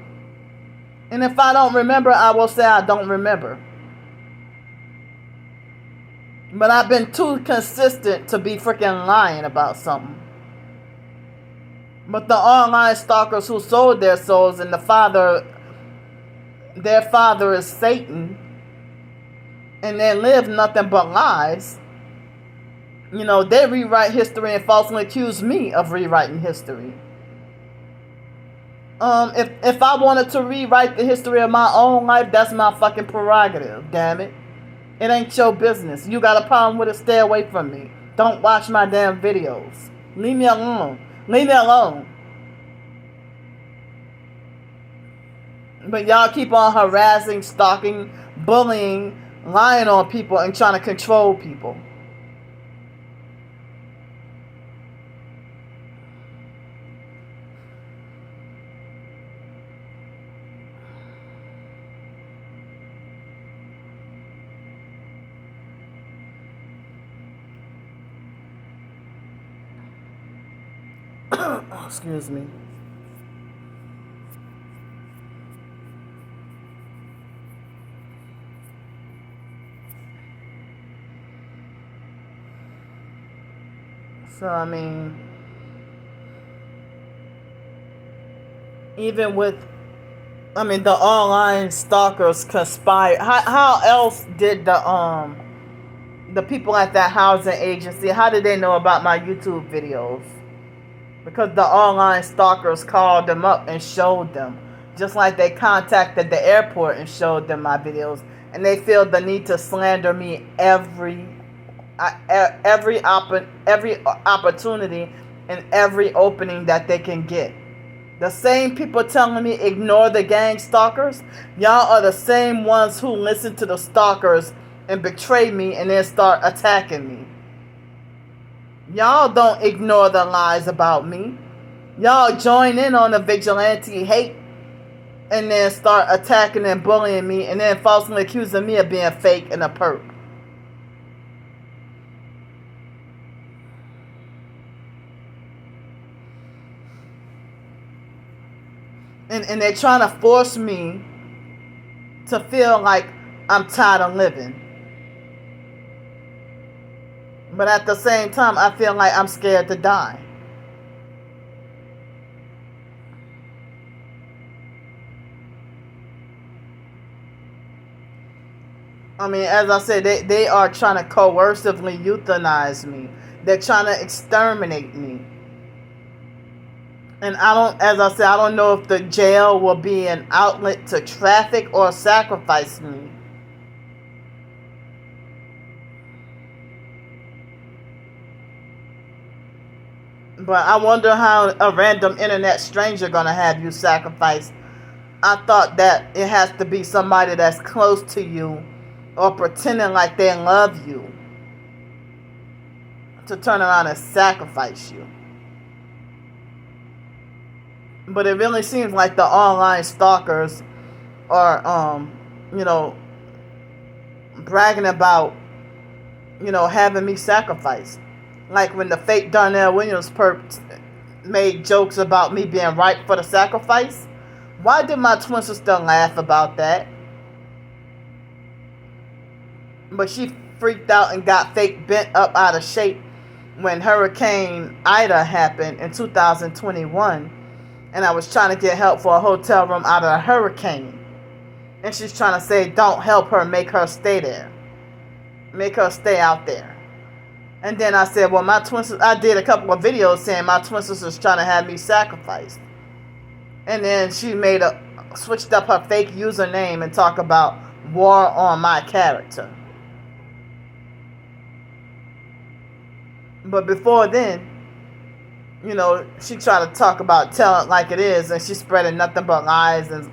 And if I don't remember, I will say I don't remember. But I've been too consistent to be freaking lying about something. But the online stalkers who sold their souls and their father is Satan, and they live nothing but lies, they rewrite history and falsely accuse me of rewriting history. If I wanted to rewrite the history of my own life, that's my fucking prerogative, damn it. It ain't your business. You got a problem with it, stay away from me. Don't watch my damn videos. Leave me alone. Leave me alone. But y'all keep on harassing, stalking, bullying, lying on people, and trying to control people. Excuse me. So, even with, the online stalkers conspire. How else did the people at that housing agency, how did they know about my YouTube videos? Because the online stalkers called them up and showed them. Just like they contacted the airport and showed them my videos. And they feel the need to slander me every opportunity and every opening that they can get. The same people telling me ignore the gang stalkers, y'all are the same ones who listen to the stalkers and betray me and then start attacking me. Y'all don't ignore the lies about me. Y'all join in on the vigilante hate and then start attacking and bullying me and then falsely accusing me of being fake and a perp. And they're trying to force me to feel like I'm tired of living. But at the same time, I feel like I'm scared to die. As I said, they are trying to coercively euthanize me. They're trying to exterminate me. And I don't know if the jail will be an outlet to traffic or sacrifice me. But I wonder how a random internet stranger gonna have you sacrificed. I thought that it has to be somebody that's close to you or pretending like they love you to turn around and sacrifice you. But it really seems like the online stalkers are, bragging about, having me sacrificed. Like when the fake Darnell Williams perp made jokes about me being ripe for the sacrifice. Why did my twin sister laugh about that? But she freaked out and got fake bent up out of shape when Hurricane Ida happened in 2021. And I was trying to get help for a hotel room out of a hurricane. And she's trying to say, don't help her, make her stay there. Make her stay out there. And then I said, well, my twin sister, I did a couple of videos saying my twin sister's trying to have me sacrificed. And then she switched up her fake username and talk about war on my character. But before then, she tried to talk about tell it like it is, and she's spreading nothing but lies and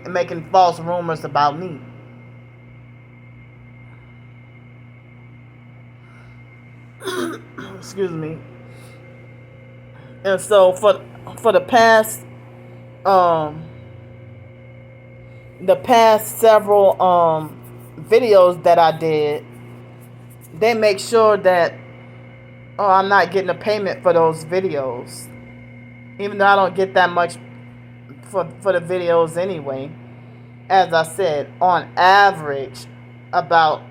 making false rumors about me. Excuse me. And so for the past several videos that I did, they make sure that I'm not getting a payment for those videos, even though I don't get that much for the videos anyway. As I said, on average, about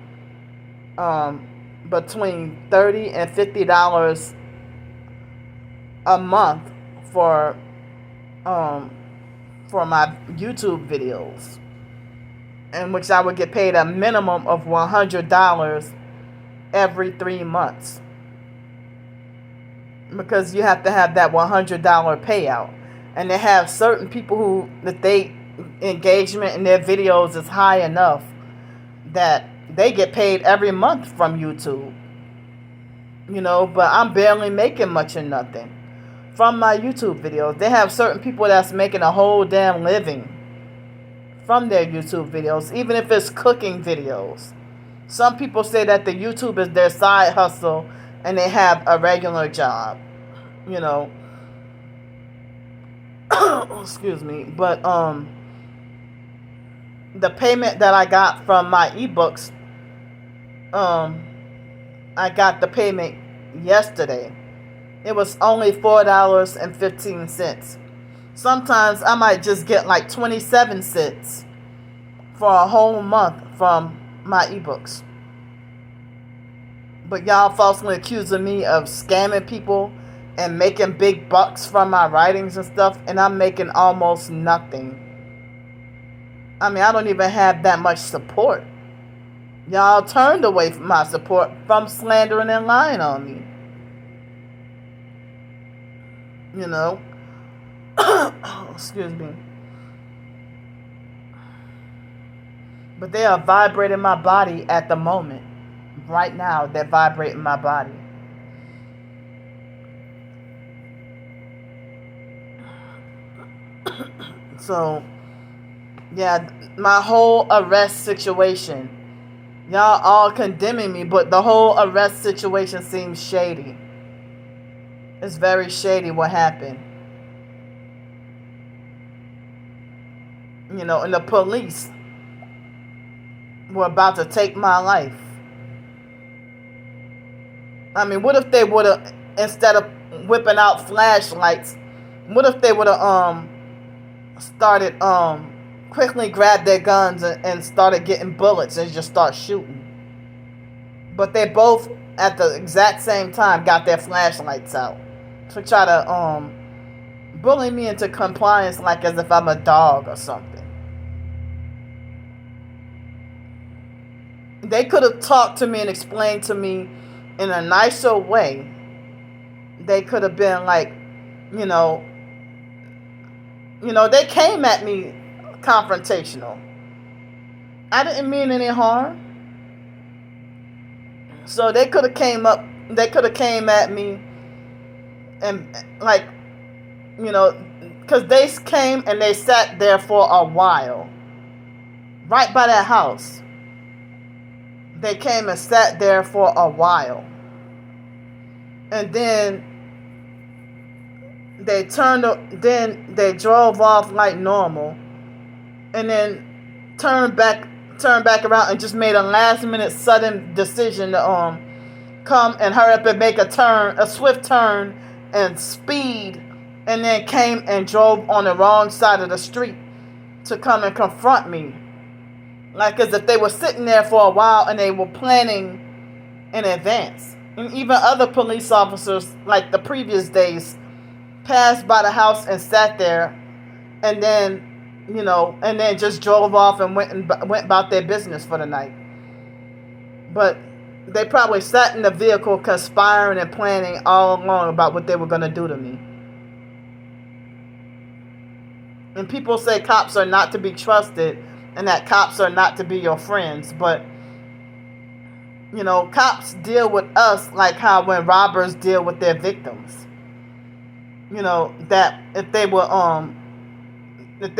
between $30 and $50 a month for my YouTube videos, in which I would get paid a minimum of $100 every 3 months, because you have to have that $100 payout. And they have certain people that they engagement in their videos is high enough that they get paid every month from YouTube. But I'm barely making much of nothing from my YouTube videos. They have certain people that's making a whole damn living from their YouTube videos, even if it's cooking videos. Some people say that the YouTube is their side hustle and they have a regular job, excuse me. But the payment that I got from my ebooks, I got the payment yesterday. It was only $4.15. Sometimes I might just get like 27 cents for a whole month from my ebooks. But y'all falsely accusing me of scamming people and making big bucks from my writings and stuff, and I'm making almost nothing. I mean, I don't even have that much support. Y'all turned away from my support from slandering and lying on me. Excuse me. But they are vibrating my body at the moment. Right now, they're vibrating my body. So, yeah, my whole arrest situation. Y'all all condemning me, but the whole arrest situation seems shady. It's very shady what happened. And the police were about to take my life. I mean, what if they would have, instead of whipping out flashlights, what if they would have started quickly grabbed their guns and started getting bullets and just start shooting? But they both at the exact same time got their flashlights out to try to bully me into compliance, like as if I'm a dog or something. They could have talked to me and explained to me in a nicer way. They could have been like, they came at me confrontational. I didn't mean any harm. So they could have came at me and like, because they came and they sat there for a while. Right by that house. They came and sat there for a while. And then they drove off like normal. And then turned back around and just made a last minute sudden decision to come and hurry up and make a swift turn and speed, and then came and drove on the wrong side of the street to come and confront me. Like as if they were sitting there for a while and they were planning in advance. And even other police officers, like the previous days, passed by the house and sat there, and then, and then just drove off and went about their business for the night. But They probably sat in the vehicle conspiring and planning all along about what they were going to do to me. And people say cops are not to be trusted and that cops are not to be your friends. But, you know, cops deal with us like how when robbers deal with their victims. You know, that if they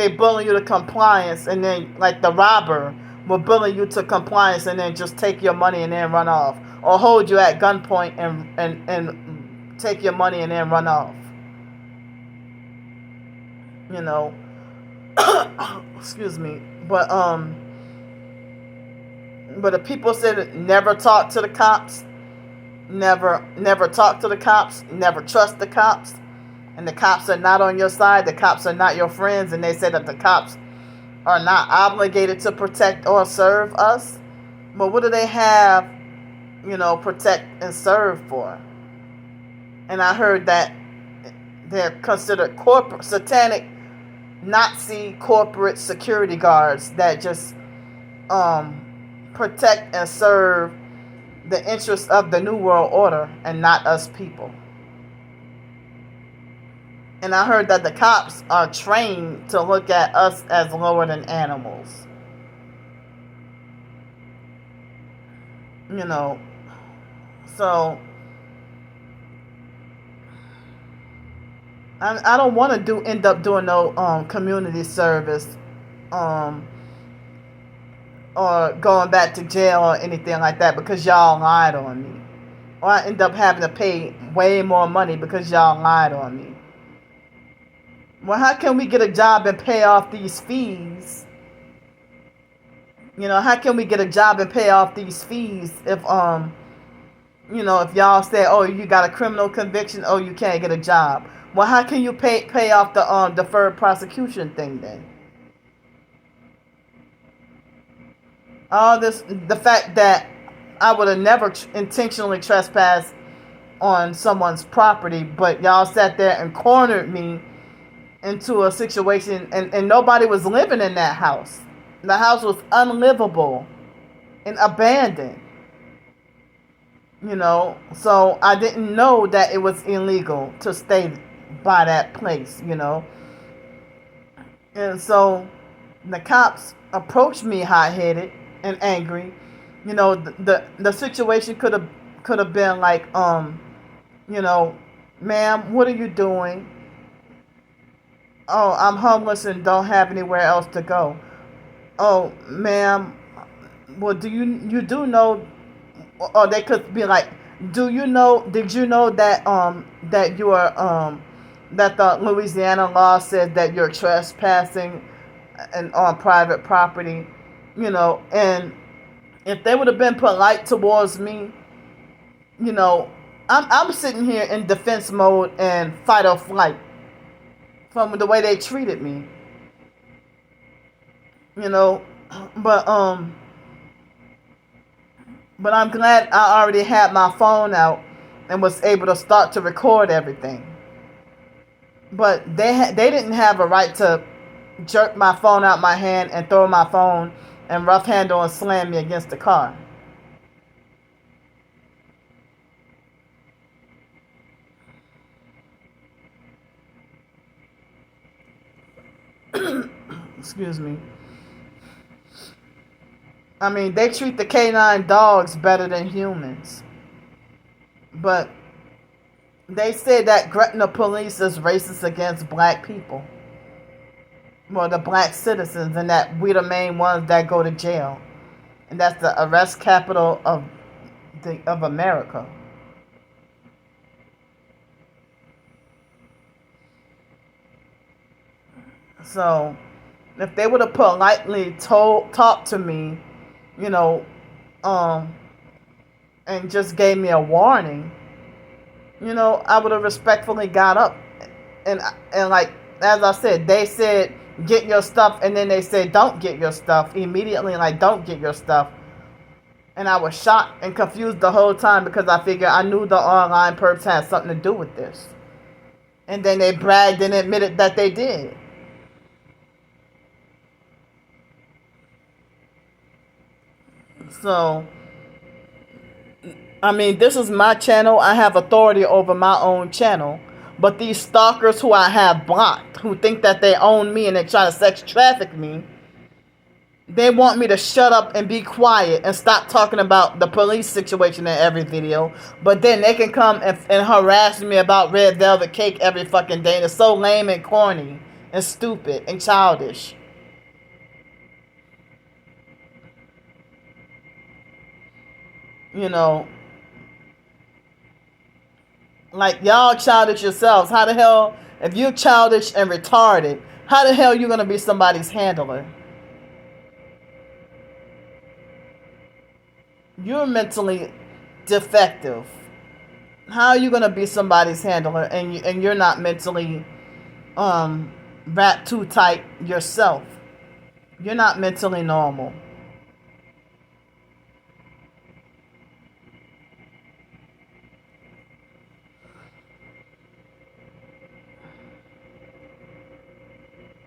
bully you to compliance and then, like the robber will bully you to compliance and then just take your money and then run off. Or hold you at gunpoint and take your money and then run off. You know. Excuse me. But the people said never talk to the cops. Never talk to the cops. Never trust the cops. And the cops are not on your side. The cops are not your friends. And they said that the cops are not obligated to protect or serve us. But what do they have, you know, protect and serve for? And I heard that they're considered corporate, satanic, Nazi corporate security guards that just protect and serve the interests of the New World Order and not us people. And I heard that the cops are trained to look at us as lower than animals. You know, so I don't want to end up doing no community service, or going back to jail or anything like that because y'all lied on me, or I end up having to pay way more money because y'all lied on me. Well, how can we get a job and pay off these fees? You know, how can we get a job and pay off these fees if you know, if y'all say, oh, you got a criminal conviction, oh, you can't get a job. Well, how can you pay off the deferred prosecution thing then? All this, the fact that I would have never intentionally trespassed on someone's property, but y'all sat there and cornered me into a situation, and nobody was living in that house. The house was unlivable and abandoned. You know, so I didn't know that it was illegal to stay by that place, you know. And so the cops approached me hot-headed and angry. You know, the situation could have been like, you know, ma'am, what are you doing? Oh, I'm homeless and don't have anywhere else to go. Oh, ma'am, well, do you do know? Or they could be like, did you know that that you are that the Louisiana law said that you're trespassing and on private property, you know? And if they would have been polite towards me, you know, I'm sitting here in defense mode and fight or flight from the way they treated me, you know. But I'm glad I already had my phone out and was able to start to record everything. But they didn't have a right to jerk my phone out my hand and throw my phone and rough handle and slam me against the car. Excuse me. I mean, they treat the canine dogs better than humans. But they say that Gretna police is racist against black people. Well, the black citizens, and that we the main ones that go to jail. And that's the arrest capital of America. So, if they would have politely talked to me, you know, and just gave me a warning, you know, I would have respectfully got up. And like, as I said, they said, get your stuff, and then they said, don't get your stuff. Immediately, like, don't get your stuff. And I was shocked and confused the whole time because I figured I knew the online perps had something to do with this. And then they bragged and admitted that they did. So, I mean, this is my channel. I have authority over my own channel. But these stalkers who I have blocked, who think that they own me and they try to sex traffic me, they want me to shut up and be quiet and stop talking about the police situation in every video. But then they can come and harass me about red velvet cake every fucking day. And it's so lame and corny and stupid and childish. You know, like, y'all childish yourselves. How the hell, if you're childish and retarded, how the hell you gonna be somebody's handler? You're mentally defective. How are you gonna be somebody's handler and you're not mentally wrapped too tight yourself? You're not mentally normal.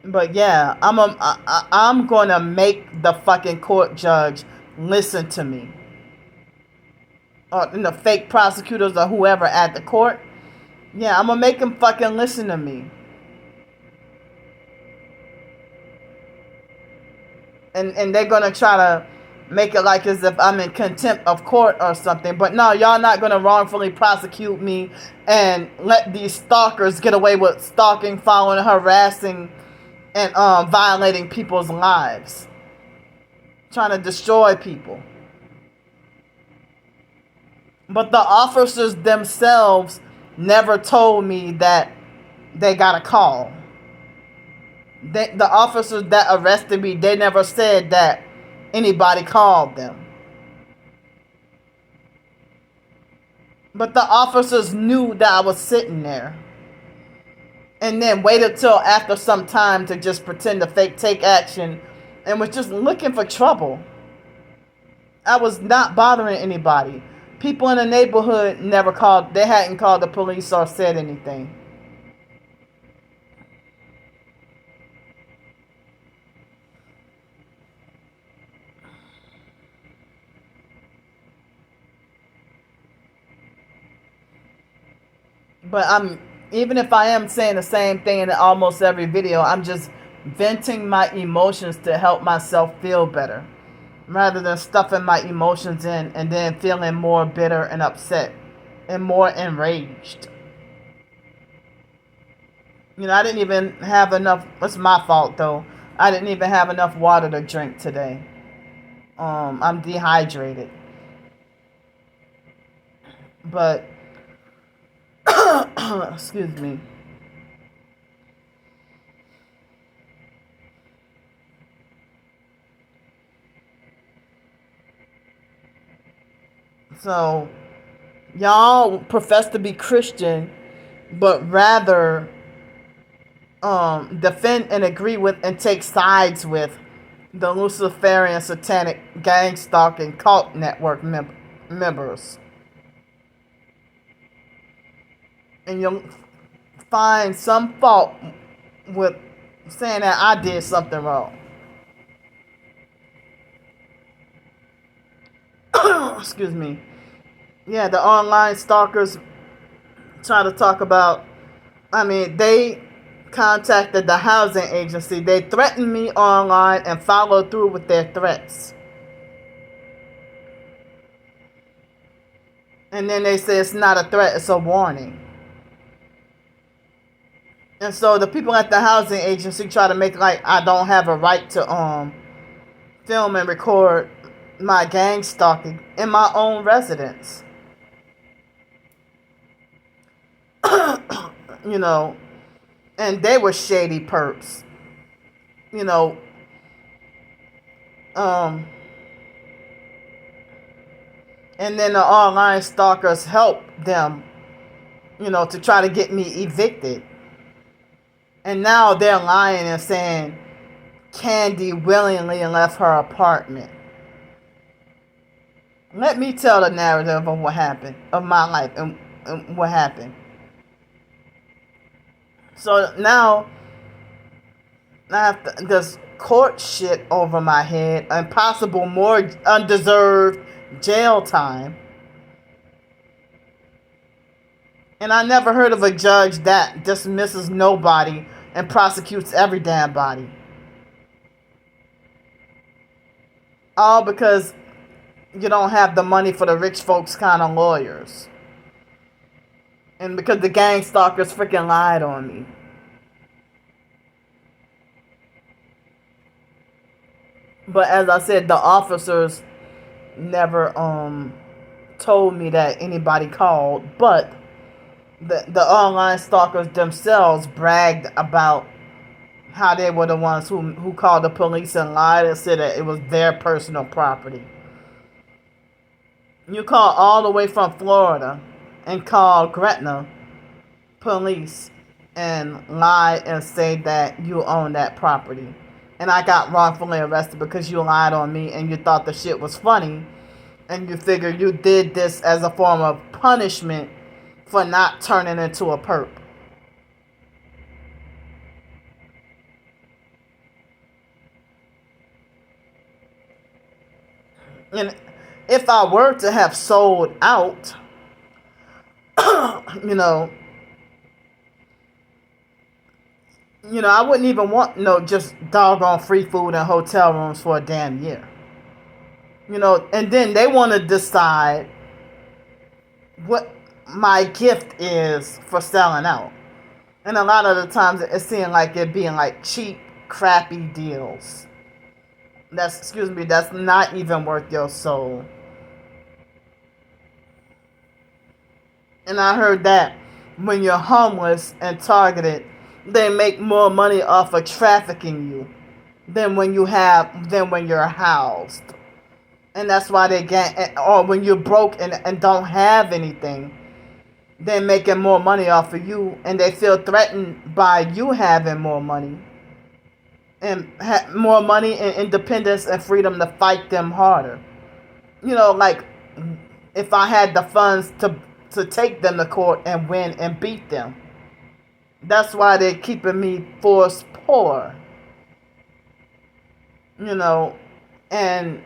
But yeah, I'm gonna make the fucking court judge listen to me. Or the fake prosecutors or whoever at the court. Yeah, I'm gonna make them fucking listen to me. And they're gonna try to make it like as if I'm in contempt of court or something. But no, y'all not gonna wrongfully prosecute me and let these stalkers get away with stalking, following, harassing, and violating people's lives, trying to destroy people. But the officers themselves never told me that they got a call. The officers that arrested me, they never said that anybody called them. But the officers knew that I was sitting there. And then waited till after some time to just pretend to fake take action and was just looking for trouble. I was not bothering anybody. People in the neighborhood never called, they hadn't called the police or said anything. But even if I am saying the same thing in almost every video, I'm just venting my emotions to help myself feel better, rather than stuffing my emotions in and then feeling more bitter and upset and more enraged. You know, I didn't even have enough. It's my fault though. I didn't even have enough water to drink today. I'm dehydrated. But excuse me. So, y'all profess to be Christian, but rather defend and agree with and take sides with the Luciferian satanic gang stalking cult network members. And you'll find some fault with saying that I did something wrong. Excuse me. Yeah, the online stalkers try to talk about, they contacted the housing agency. They threatened me online and followed through with their threats. And then they say it's not a threat, it's a warning. And so the people at the housing agency try to make like I don't have a right to film and record my gang stalking in my own residence. You know, and they were shady perps. You know, and then the online stalkers helped them, you know, to try to get me evicted. And now they're lying and saying Candy willingly left her apartment. Let me tell the narrative of what happened, of my life, and what happened. So now I have this court shit over my head and possible more undeserved jail time. And I never heard of a judge that dismisses nobody and prosecutes every damn body. All because you don't have the money for the rich folks kind of lawyers. And because the gang stalkers freaking lied on me. But as I said, the officers never told me that anybody called. But the online stalkers themselves bragged about how they were the ones who called the police and lied and said that it was their personal property. You call all the way from Florida and call Gretna police and lie and say that you own that property. And I got wrongfully arrested because you lied on me and you thought the shit was funny. And you figure you did this as a form of punishment for not turning into a perp. And if I were to have sold out, you know, I wouldn't even want no just doggone free food and hotel rooms for a damn year. And then they want to decide what my gift is for selling out. And a lot of the times it seems like it being like cheap, crappy deals. That's not even worth your soul. And I heard that when you're homeless and targeted, they make more money off of trafficking you than when you're housed. And that's why they get, or when you're broke and don't have anything, they're making more money off of you, and they feel threatened by you having more money. And more money and independence and freedom to fight them harder. Like if I had the funds to take them to court and win and beat them. That's why they're keeping me forced poor. And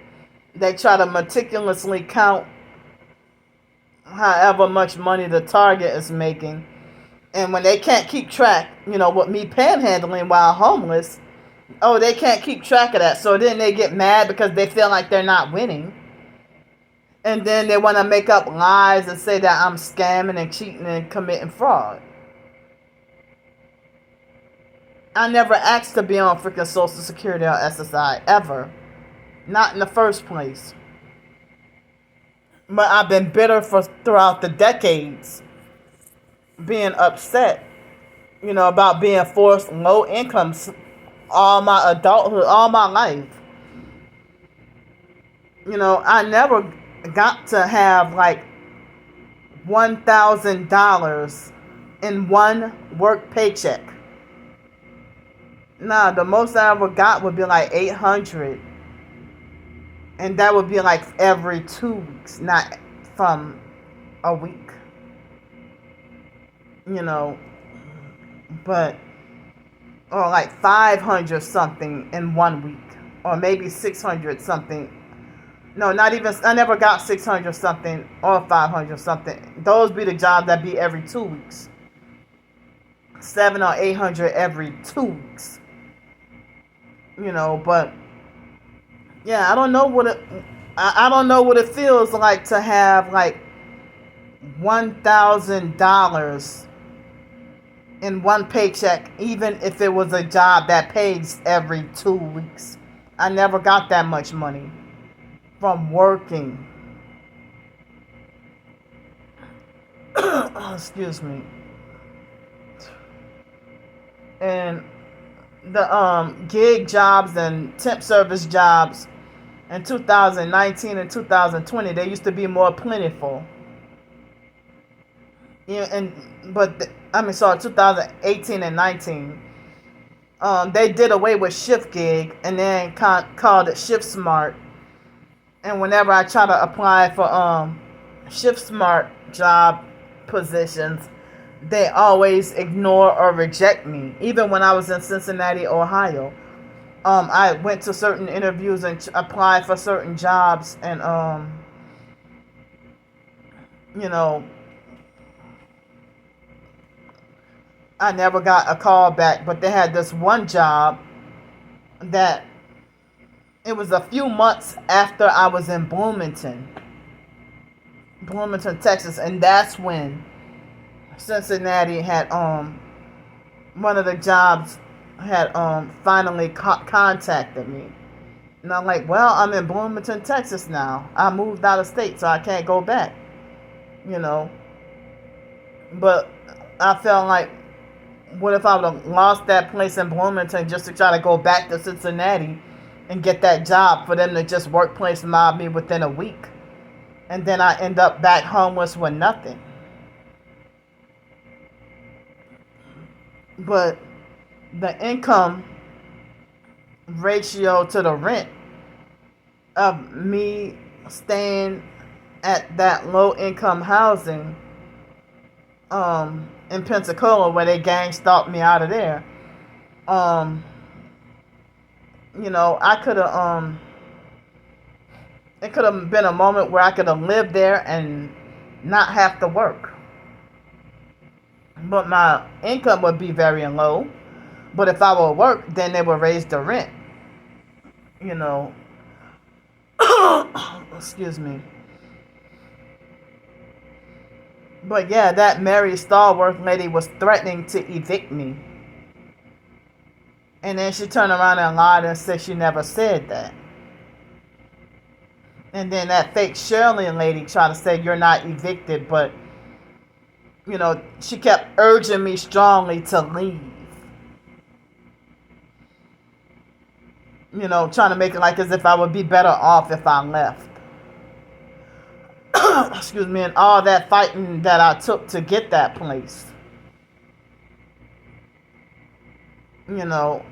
they try to meticulously count however much money the target is making. And when they can't keep track, with me panhandling while homeless, they can't keep track of that. So then they get mad because they feel like they're not winning. And then they want to make up lies and say that I'm scamming and cheating and committing fraud. I never asked to be on freaking Social Security or SSI, ever. Not in the first place. But I've been bitter throughout the decades. Being upset, about being forced low incomes all my adulthood, all my life. I never got to have like $1,000 in one work paycheck. Nah, the most I ever got would be like $800. And that would be like every 2 weeks, not from a week. But, or like 500 something in 1 week, or maybe 600 something. No, not even, I never got 600 something or 500 something. Those be the jobs that be every 2 weeks. 700 or 800 every 2 weeks. But yeah, I don't know what it feels like to have like $1,000 in one paycheck, even if it was a job that pays every 2 weeks. I never got that much money from working. Excuse me. And the gig jobs and temp service jobs in 2019 and 2020, they used to be more plentiful. 2018 and 19, they did away with shift gig and then called it Shift Smart. And whenever I try to apply for Shift Smart job positions, they always ignore or reject me. Even when I was in Cincinnati, Ohio, I went to certain interviews and applied for certain jobs, and I never got a call back. But they had this one job that it was a few months after I was in Bloomington, Texas, and that's when Cincinnati had one of the jobs had finally contacted me. And I'm like, well, I'm in Bloomington, Texas now. I moved out of state, so I can't go back. You know. But I felt like, what if I would have lost that place in Bloomington just to try to go back to Cincinnati and get that job for them to just workplace mob me within a week? And then I end up back homeless with nothing. But the income ratio to the rent of me staying at that low income housing in Pensacola, where they gang stalked me out of there, I could have it could have been a moment where I could have lived there and not have to work. But my income would be very low. But if I would work, then they would raise the rent. You know. Excuse me. But yeah, that Mary Stallworth lady was threatening to evict me. And then she turned around and lied and said she never said that. And then that fake Shirley lady tried to say you're not evicted, but she kept urging me strongly to leave. Trying to make it like as if I would be better off if I left. Excuse me, and all that fighting that I took to get that place. But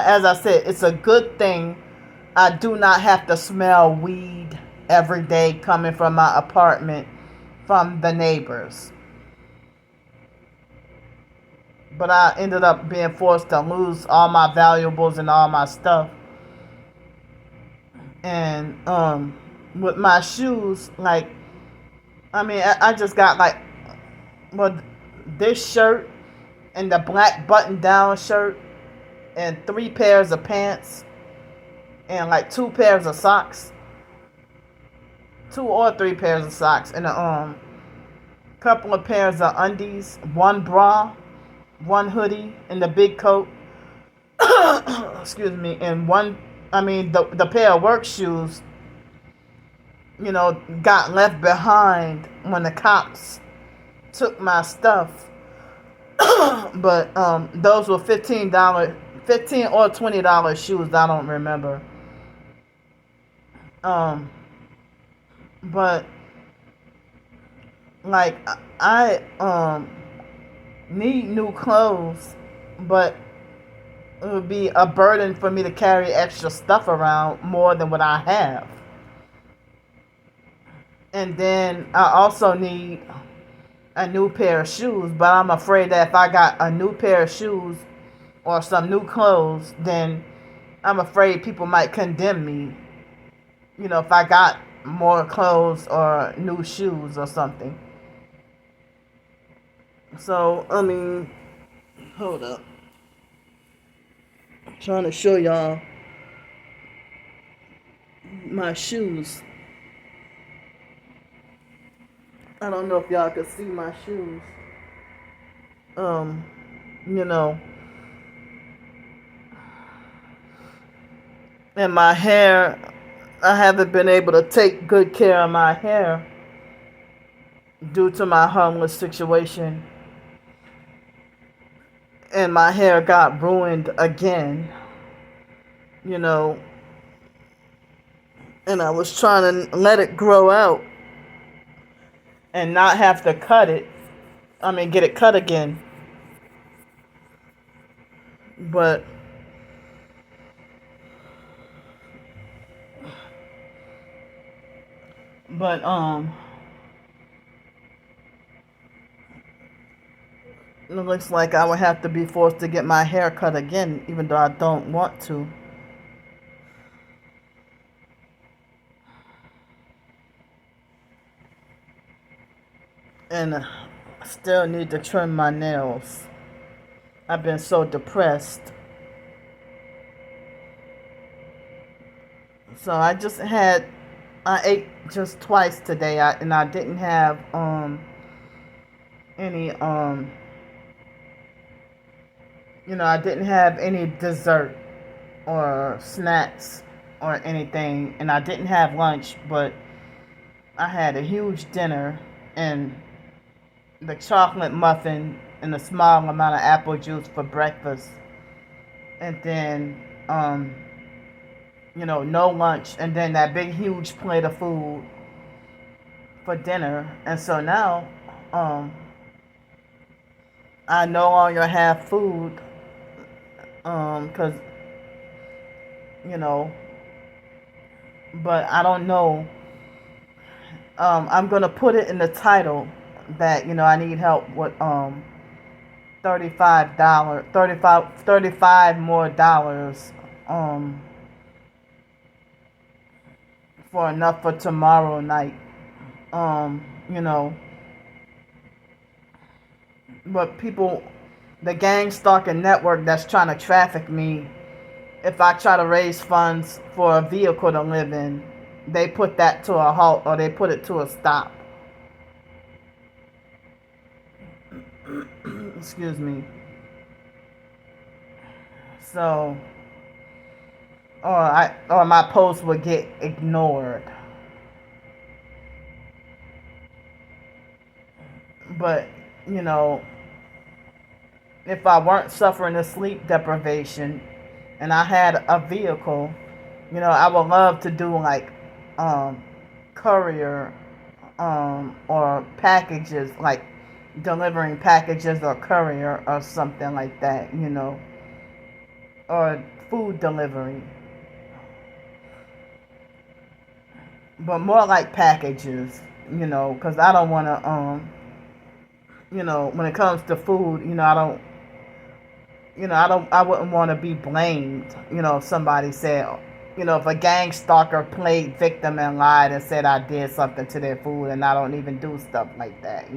as I said, it's a good thing I do not have to smell weed every day coming from my apartment from the neighbors. But I ended up being forced to lose all my valuables and all my stuff. And with my shoes, I just got this shirt and the black button-down shirt and 3 pairs of pants and 2 pairs of socks. 2 or 3 pairs of socks and a couple of pairs of undies, 1 bra, 1 hoodie, and the big coat. Excuse me, and the pair of work shoes, got left behind when the cops took my stuff. But those were $15 or $20 shoes. I don't remember. But I need new clothes, but it would be a burden for me to carry extra stuff around more than what I have. And then I also need a new pair of shoes, but I'm afraid that if I got a new pair of shoes or some new clothes, then I'm afraid people might condemn me, if I got more clothes or new shoes or something. So, hold up. I'm trying to show y'all my shoes. I don't know if y'all can see my shoes. And my hair, I haven't been able to take good care of my hair due to my homeless situation. And my hair got ruined again. And I was trying to let it grow out and not have to cut it. Get it cut again. But it looks like I would have to be forced to get my hair cut again, even though I don't want to. And I still need to trim my nails. I've been so depressed. So I ate just twice today, and I didn't have any I didn't have any dessert or snacks or anything, and I didn't have lunch, but I had a huge dinner and the chocolate muffin and a small amount of apple juice for breakfast, and then no lunch, and then that big huge plate of food for dinner. And so now I no longer have food, because you know but I don't know. I'm gonna put it in the title that I need help with $35 more dollars for enough for tomorrow night. You know, but people, the gang stalking network that's trying to traffic me, if I try to raise funds for a vehicle to live in, they put that to a halt, or they put it to a stop. Excuse me. So, or my post would get ignored. But if I weren't suffering a sleep deprivation and I had a vehicle, I would love to do like courier or packages, like delivering packages or courier or something like that, or food delivery. But more like packages, because I don't want to, when it comes to food, I wouldn't want to be blamed, if somebody said, if a gang stalker played victim and lied and said I did something to their food, and I don't even do stuff like that,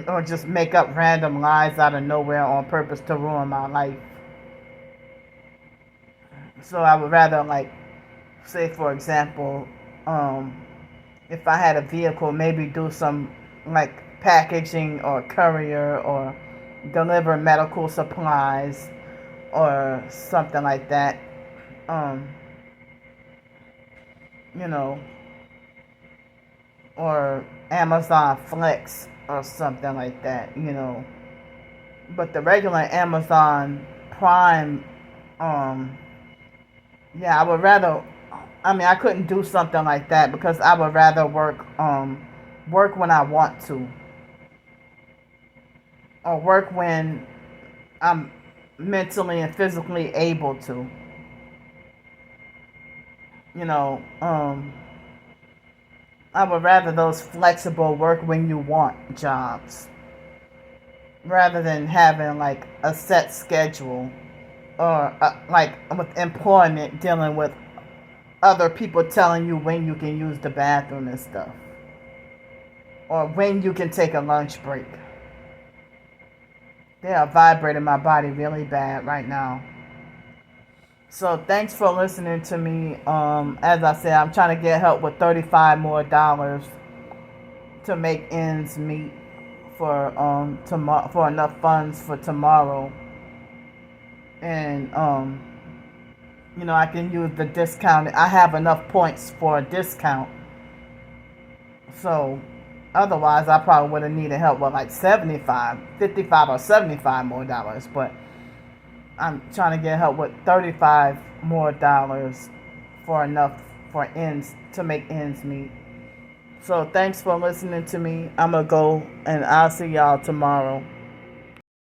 or just make up random lies out of nowhere on purpose to ruin my life. So I would rather, like, say for example, if I had a vehicle, maybe do some like packaging or courier or deliver medical supplies or something like that. Um, you know, or Amazon Flex or something like that, But the regular Amazon Prime, yeah, I would rather. I mean, I couldn't do something like that because I would rather work when I want to, or work when I'm mentally and physically able to. You know, I would rather those flexible work when you want jobs rather than having like a set schedule, or like with employment dealing with other people telling you when you can use the bathroom and stuff, or when you can take a lunch break. They are vibrating my body really bad right now. So thanks for listening to me. As I said, I'm trying to get help with $35 more to make ends meet for for enough funds for tomorrow, and I can use the discount. I have enough points for a discount. So otherwise, I probably would have needed help with like 55 or $75 more. But I'm trying to get help with $35 more for enough for ends to make ends meet. So thanks for listening to me. I'm gonna go, and I'll see y'all tomorrow.